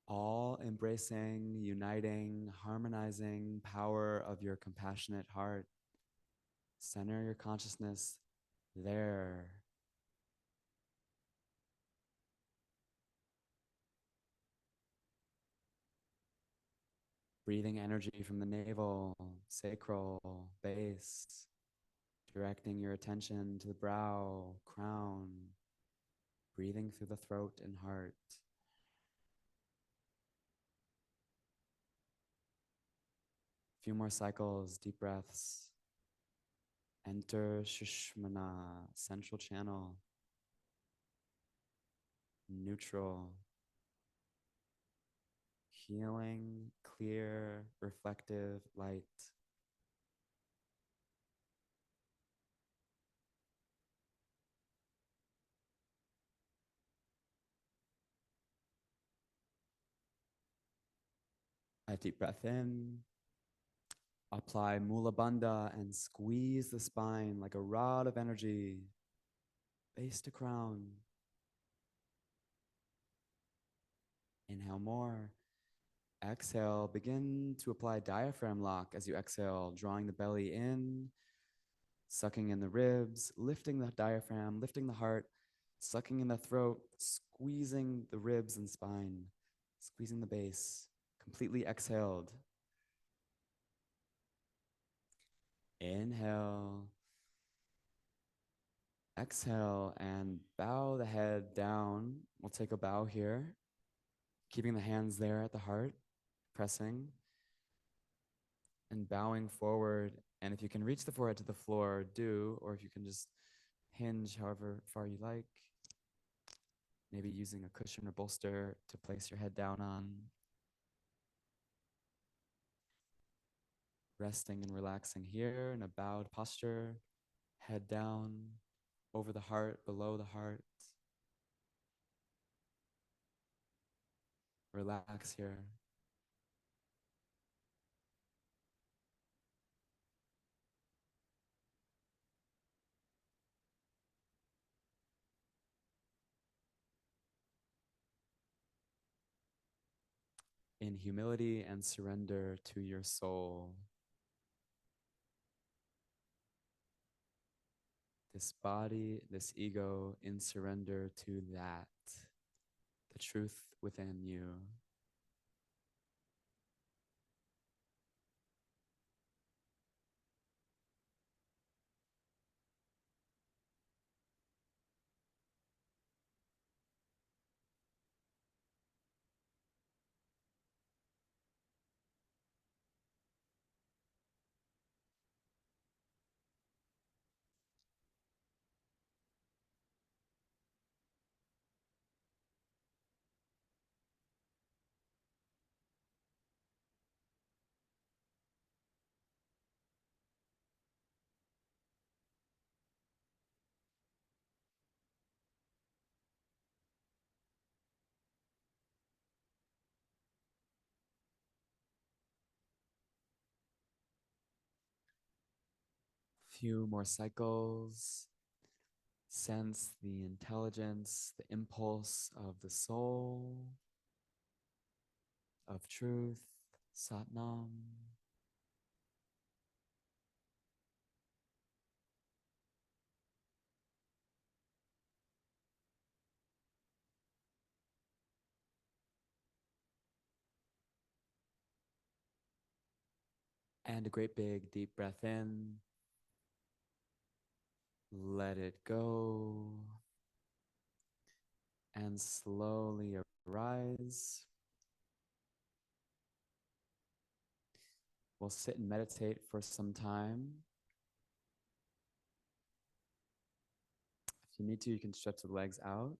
All embracing, uniting, harmonizing power of your compassionate heart. Center your consciousness there. Breathing energy from the navel, sacral, base, Directing your attention to the brow, crown, breathing through the throat and heart. A few more cycles, deep breaths. Enter Shushmana, central channel, neutral, healing, clear, reflective light. A deep breath in. Apply Mula Bandha and squeeze the spine like a rod of energy, base to crown. Inhale more. Exhale, begin to apply diaphragm lock as you exhale, drawing the belly in, sucking in the ribs, lifting the diaphragm, lifting the heart, sucking in the throat, squeezing the ribs and spine, squeezing the base, completely exhaled. Inhale. Exhale and bow the head down. We'll take a bow here, keeping the hands there at the heart, pressing and bowing forward. And if you can reach the forehead to the floor, do, or if you can just hinge however far you like, maybe using a cushion or bolster to place your head down on. Resting and relaxing here in a bowed posture, head down, over the heart, below the heart. Relax here. In humility and surrender to your soul. This body, this ego, in surrender to that, the truth within you. Few more cycles. Sense the intelligence, the impulse of the soul, of truth, Satnam. And a great big deep breath in. Let it go. And slowly arise. We'll sit and meditate for some time. If you need to, you can stretch the legs out.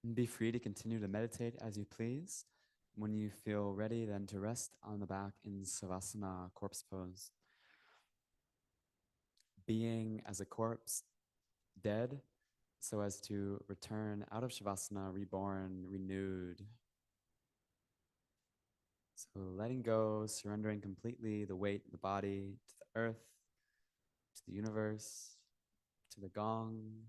And be free to continue to meditate as you please. When you feel ready, then to rest on the back in Savasana, corpse pose. Being as a corpse, dead, so as to return out of Shavasana, reborn, renewed. So letting go, surrendering completely the weight of the body to the earth, to the universe, to the gong,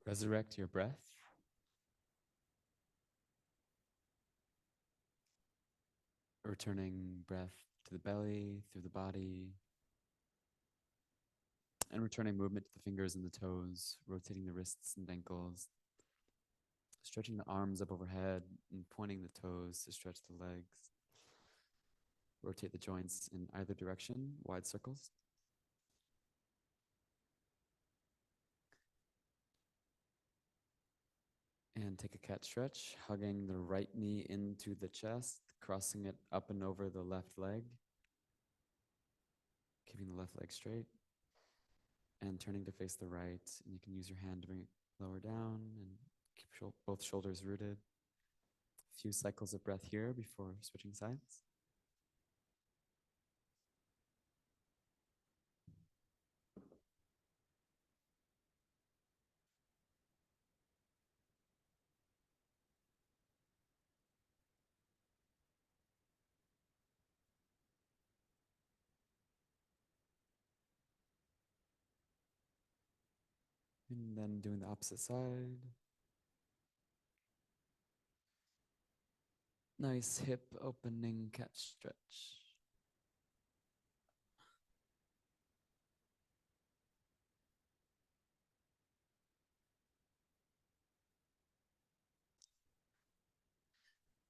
Resurrect your breath. Returning breath to the belly, through the body, and returning movement to the fingers and the toes, rotating the wrists and ankles, stretching the arms up overhead and pointing the toes to stretch the legs. Rotate the joints in either direction, wide circles. And take a cat stretch, hugging the right knee into the chest, crossing it up and over the left leg, keeping the left leg straight, and turning to face the right. And you can use your hand to bring it lower down and keep both shoulders rooted. A few cycles of breath here before switching sides. And then doing the opposite side. Nice hip opening cat stretch.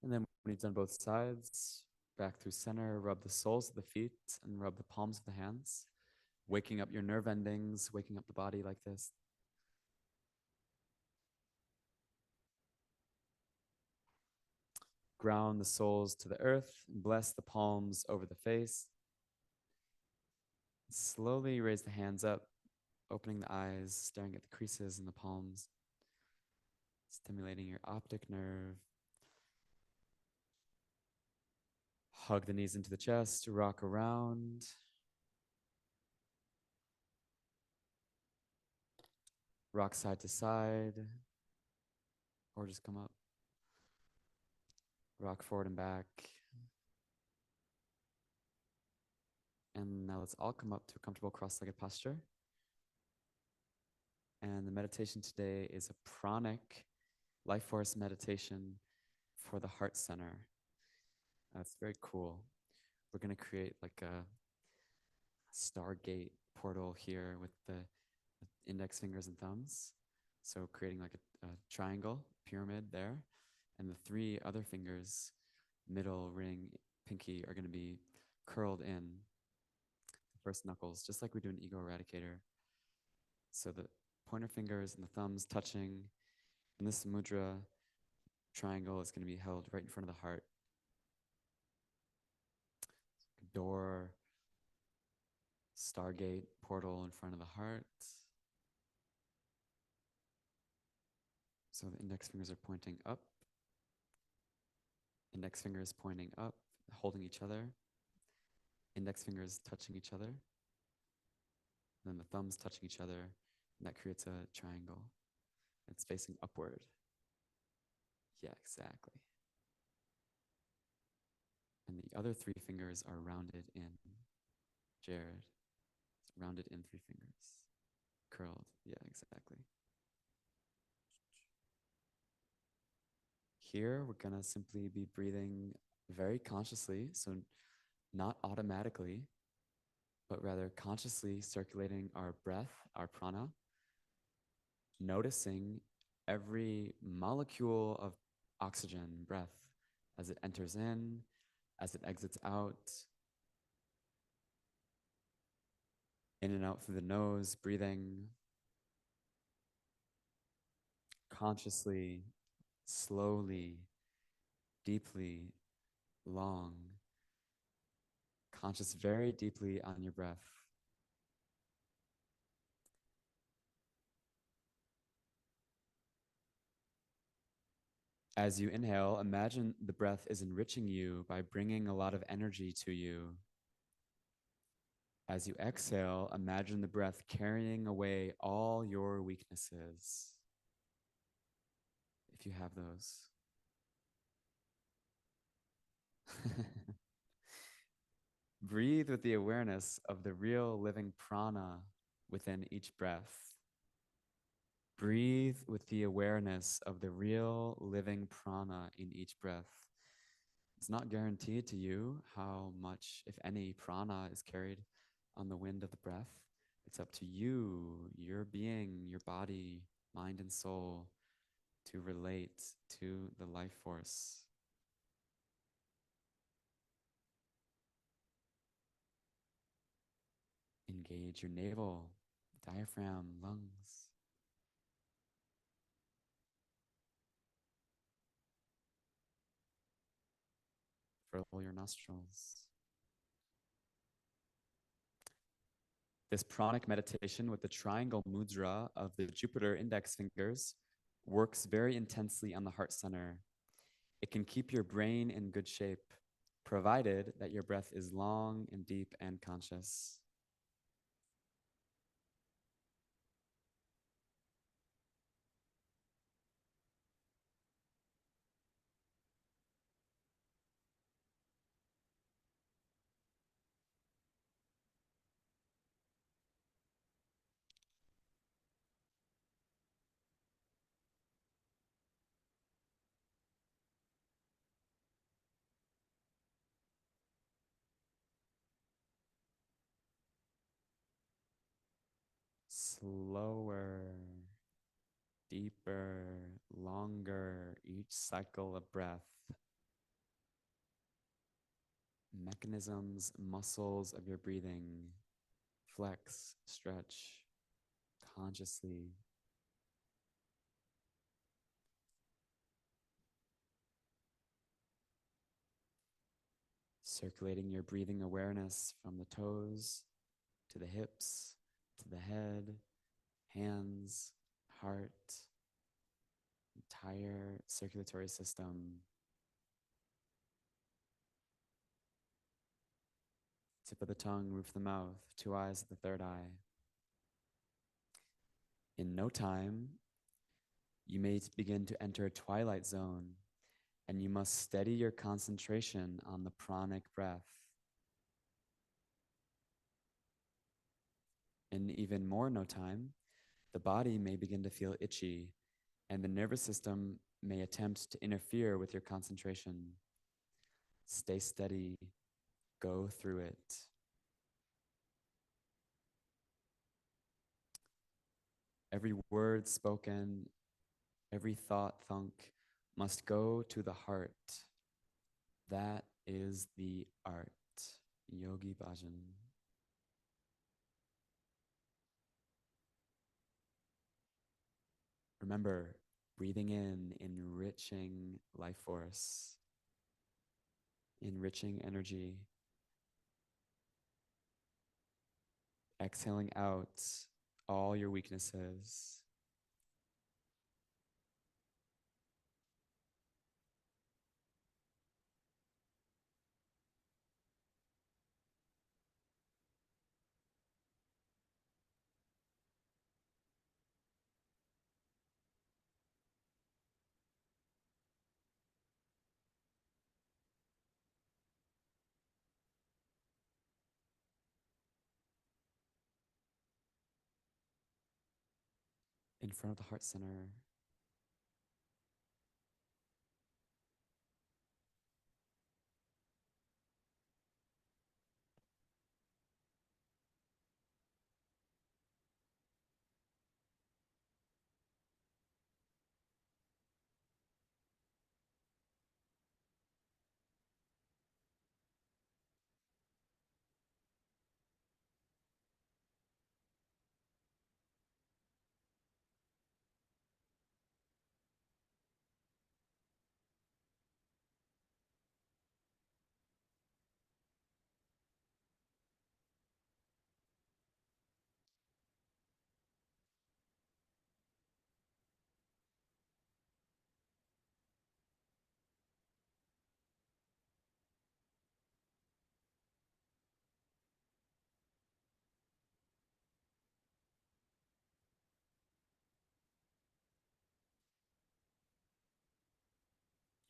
And then when you've done both sides, back through center, rub the soles of the feet and rub the palms of the hands, waking up your nerve endings, waking up the body like this. Ground the soles to the earth and bless the palms over the face. Slowly raise the hands up, opening the eyes, staring at the creases in the palms, stimulating your optic nerve. Hug the knees into the chest, rock around. Rock side to side, or just come up. Rock forward and back. And now let's all come up to a comfortable cross-legged posture. And the meditation today is a pranic life force meditation for the heart center. It's very cool. We're going to create like a Stargate portal here with the index fingers and thumbs. So creating like a triangle, pyramid there. And the three other fingers, middle, ring, pinky, are going to be curled in. The first knuckles, just like we do an ego eradicator. So the pointer fingers and the thumbs touching. And this mudra triangle is going to be held right in front of the heart. Door, Stargate, portal in front of the heart. So the index fingers are pointing up. Index fingers pointing up, holding each other. Index fingers touching each other. And then the thumbs touching each other. And that creates a triangle. It's facing upward. Yeah, exactly. And the other three fingers are rounded in. Jared, rounded in three fingers. Curled. Yeah, exactly. Here, we're going to simply be breathing very consciously, so not automatically, but rather consciously circulating our breath, our prana, noticing every molecule of oxygen, breath, as it enters in, as it exits out, in and out through the nose, breathing consciously, slowly, deeply, long, conscious very deeply on your breath. As you inhale, imagine the breath is enriching you by bringing a lot of energy to you. As you exhale, imagine the breath carrying away all your weaknesses, if you have those. Breathe with the awareness of the real living prana within each breath. Breathe with the awareness of the real living prana in each breath. It's not guaranteed to you how much, if any, prana is carried on the wind of the breath. It's up to you, your being, your body, mind, and soul to relate to the life force. Engage your navel, diaphragm, lungs. Fill your nostrils. This pranic meditation with the triangle mudra of the Jupiter index fingers works very intensely on the heart center. It can keep your brain in good shape, provided that your breath is long and deep and conscious. Slower, deeper, longer each cycle of breath. Mechanisms, muscles of your breathing flex, stretch consciously. Circulating your breathing awareness from the toes to the hips, to the head, hands, heart, entire circulatory system. Tip of the tongue, roof of the mouth, two eyes at the third eye. In no time, you may begin to enter a twilight zone, and you must steady your concentration on the pranic breath. In even more no time, the body may begin to feel itchy, and the nervous system may attempt to interfere with your concentration. Stay steady, go through it. Every word spoken, every thought thunk must go to the heart. That is the art. Yogi Bhajan. Remember, breathing in, enriching life force, enriching energy. Exhaling out all your weaknesses. In front of the heart center.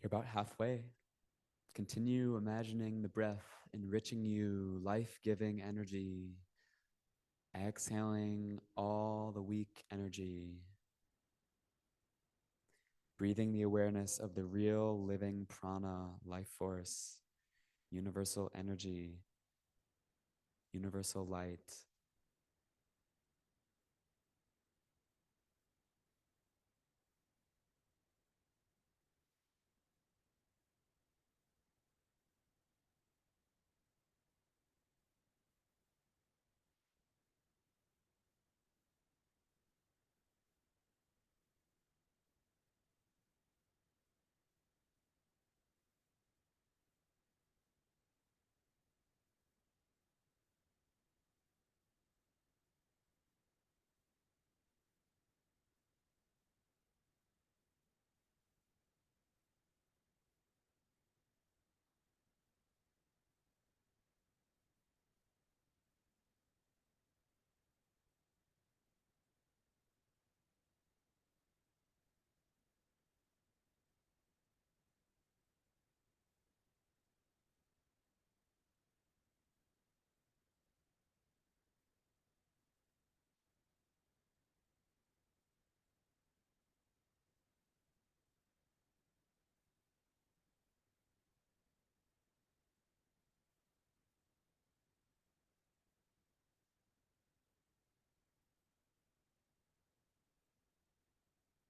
You're about halfway. Continue imagining the breath enriching you, life-giving energy. Exhaling all the weak energy. breathing the awareness of the real living prana, life force, universal energy, universal light.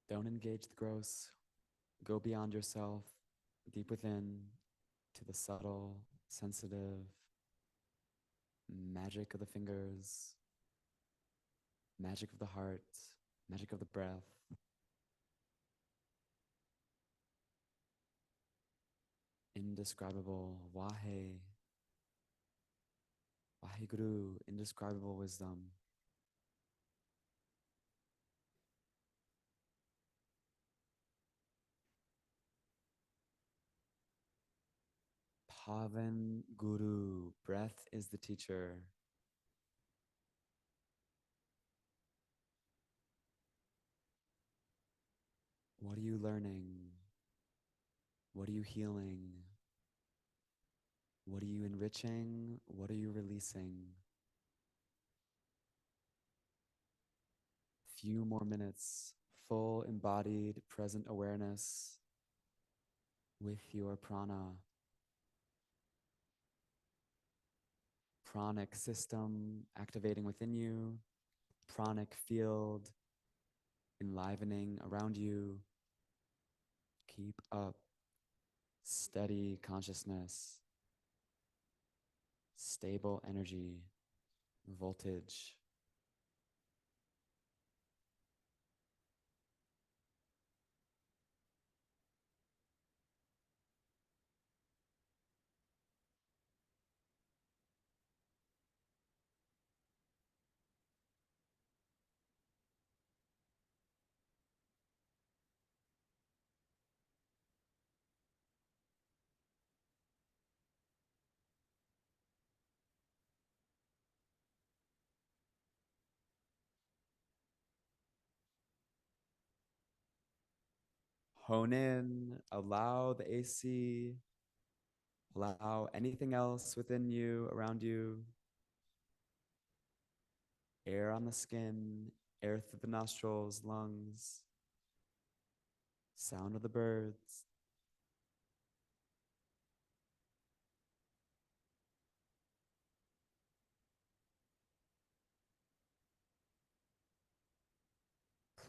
Don't engage the gross. Go beyond yourself, deep within, to the subtle, sensitive magic of the fingers, magic of the heart, magic of the breath. Indescribable Wahe, Waheguru, indescribable wisdom. Pavan Guru, breath is the teacher. What are you learning? What are you healing? What are you enriching? What are you releasing? Few more minutes, full embodied present awareness with your prana. Pranic system activating within you, pranic field enlivening around you. Keep up steady consciousness, stable energy, voltage. Hone in, allow the AC, allow anything else within you, around you. Air on the skin, air through the nostrils, lungs, sound of the birds.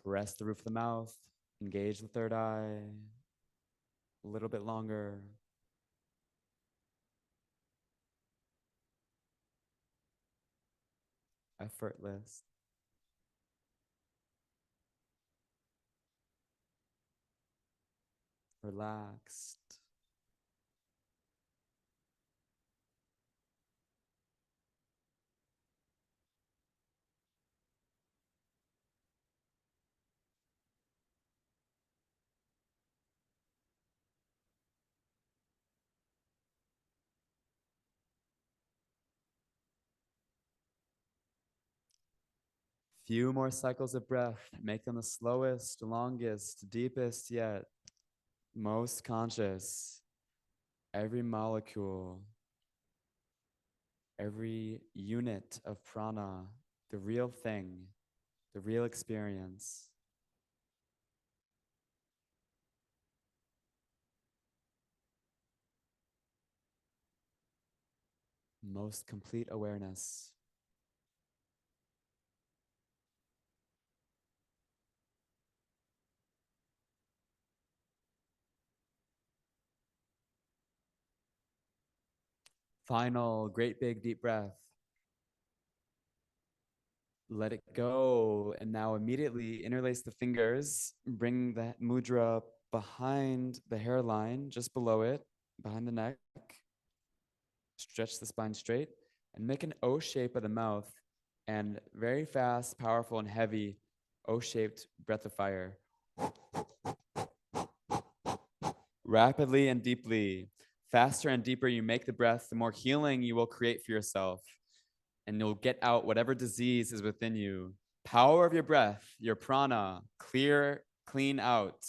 Press the roof of the mouth, engage the third eye, a little bit longer. Effortless. Relaxed. Few more cycles of breath. Make them the slowest, longest, deepest yet. Most conscious. Every molecule, every unit of prana, the real thing, the real experience. most complete awareness. Final great big deep breath. Let it go. And now immediately interlace the fingers, bring the mudra behind the hairline, just below it, behind the neck. Stretch the spine straight and make an O shape of the mouth and very fast, powerful, and heavy O-shaped breath of fire. Rapidly and deeply. Faster and deeper you make the breath, the more healing you will create for yourself. And you'll get out whatever disease is within you. Power of your breath, your prana, clear, clean out.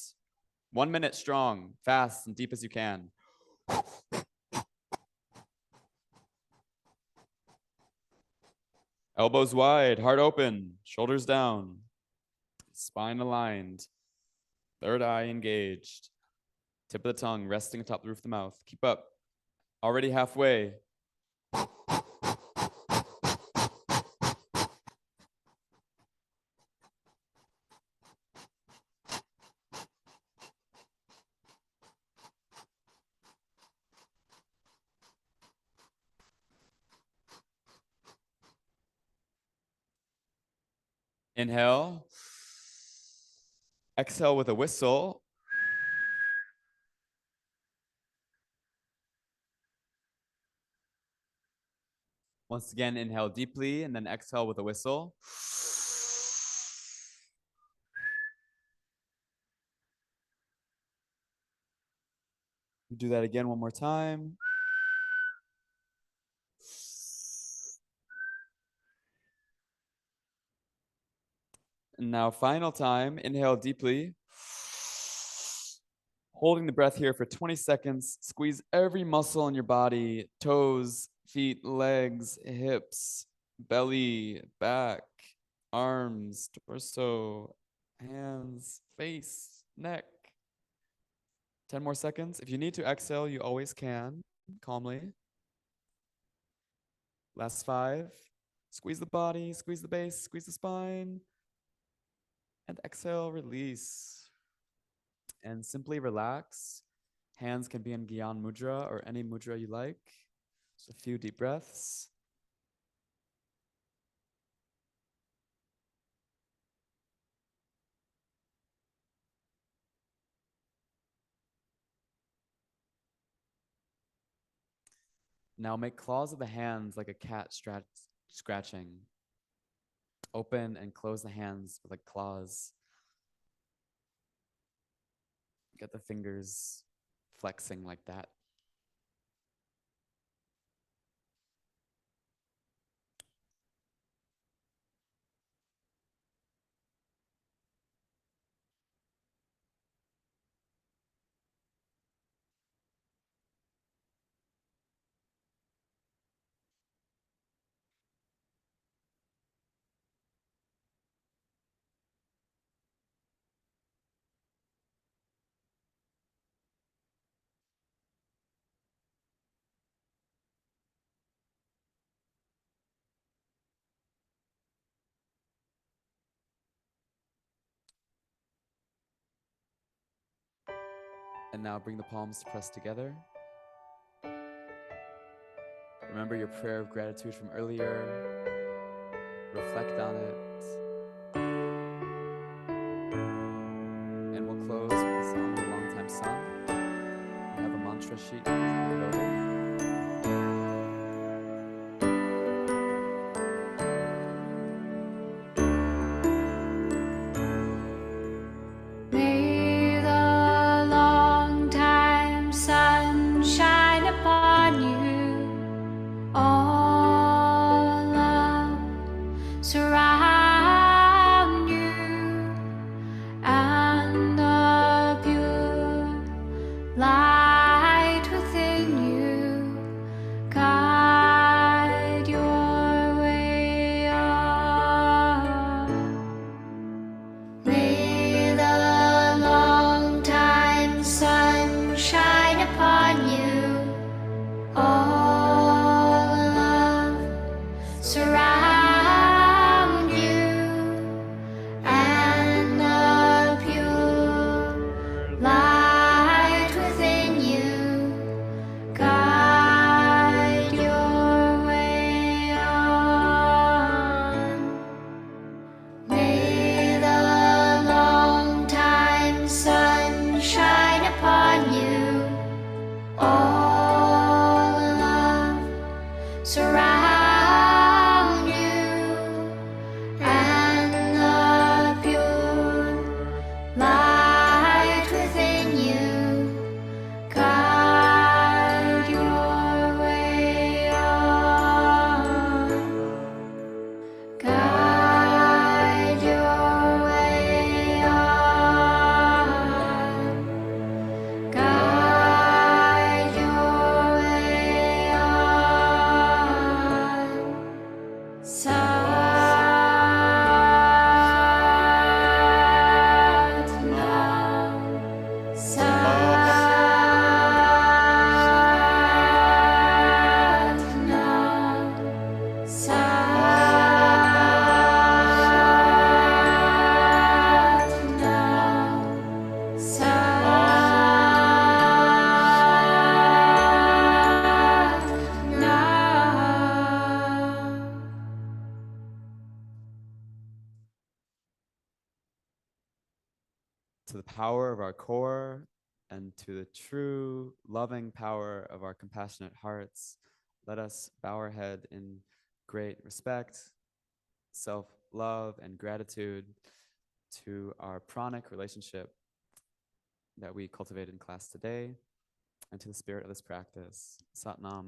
1 minute strong, fast and deep as you can. Elbows wide, heart open, shoulders down, spine aligned, third eye engaged, tip of the tongue resting atop the roof of the mouth. Keep up. Already halfway. Inhale. Exhale with a whistle. Once again, inhale deeply and then exhale with a whistle. Do that again one more time. And now final time, inhale deeply. Holding the breath here for 20 seconds. Squeeze every muscle in your body, toes, feet, legs, hips, belly, back, arms, torso, hands, face, neck. 10 more seconds. If you need to exhale, you always can, calmly. Last 5. Squeeze the body, squeeze the base, squeeze the spine. And exhale, release. And simply relax. Hands can be in Gyan Mudra or any mudra you like. Just a few deep breaths. Now make claws of the hands like a cat scratching. Open and close the hands with like claws. Get the fingers flexing like that. And now bring the palms pressed together. Remember your prayer of gratitude from earlier. Reflect on it. And we'll close with the song of the Longtime Sun. We have a mantra sheet to read over. Light within you. surround you, and the pure light within you guide your way on. Guide your way on. Guide your way on. Satnam. Satnam. To the power of our core and to the true loving power of our compassionate hearts, let us bow our head in great respect, self-love, and gratitude to our pranic relationship that we cultivated in class today, and to the spirit of this practice. Satnam.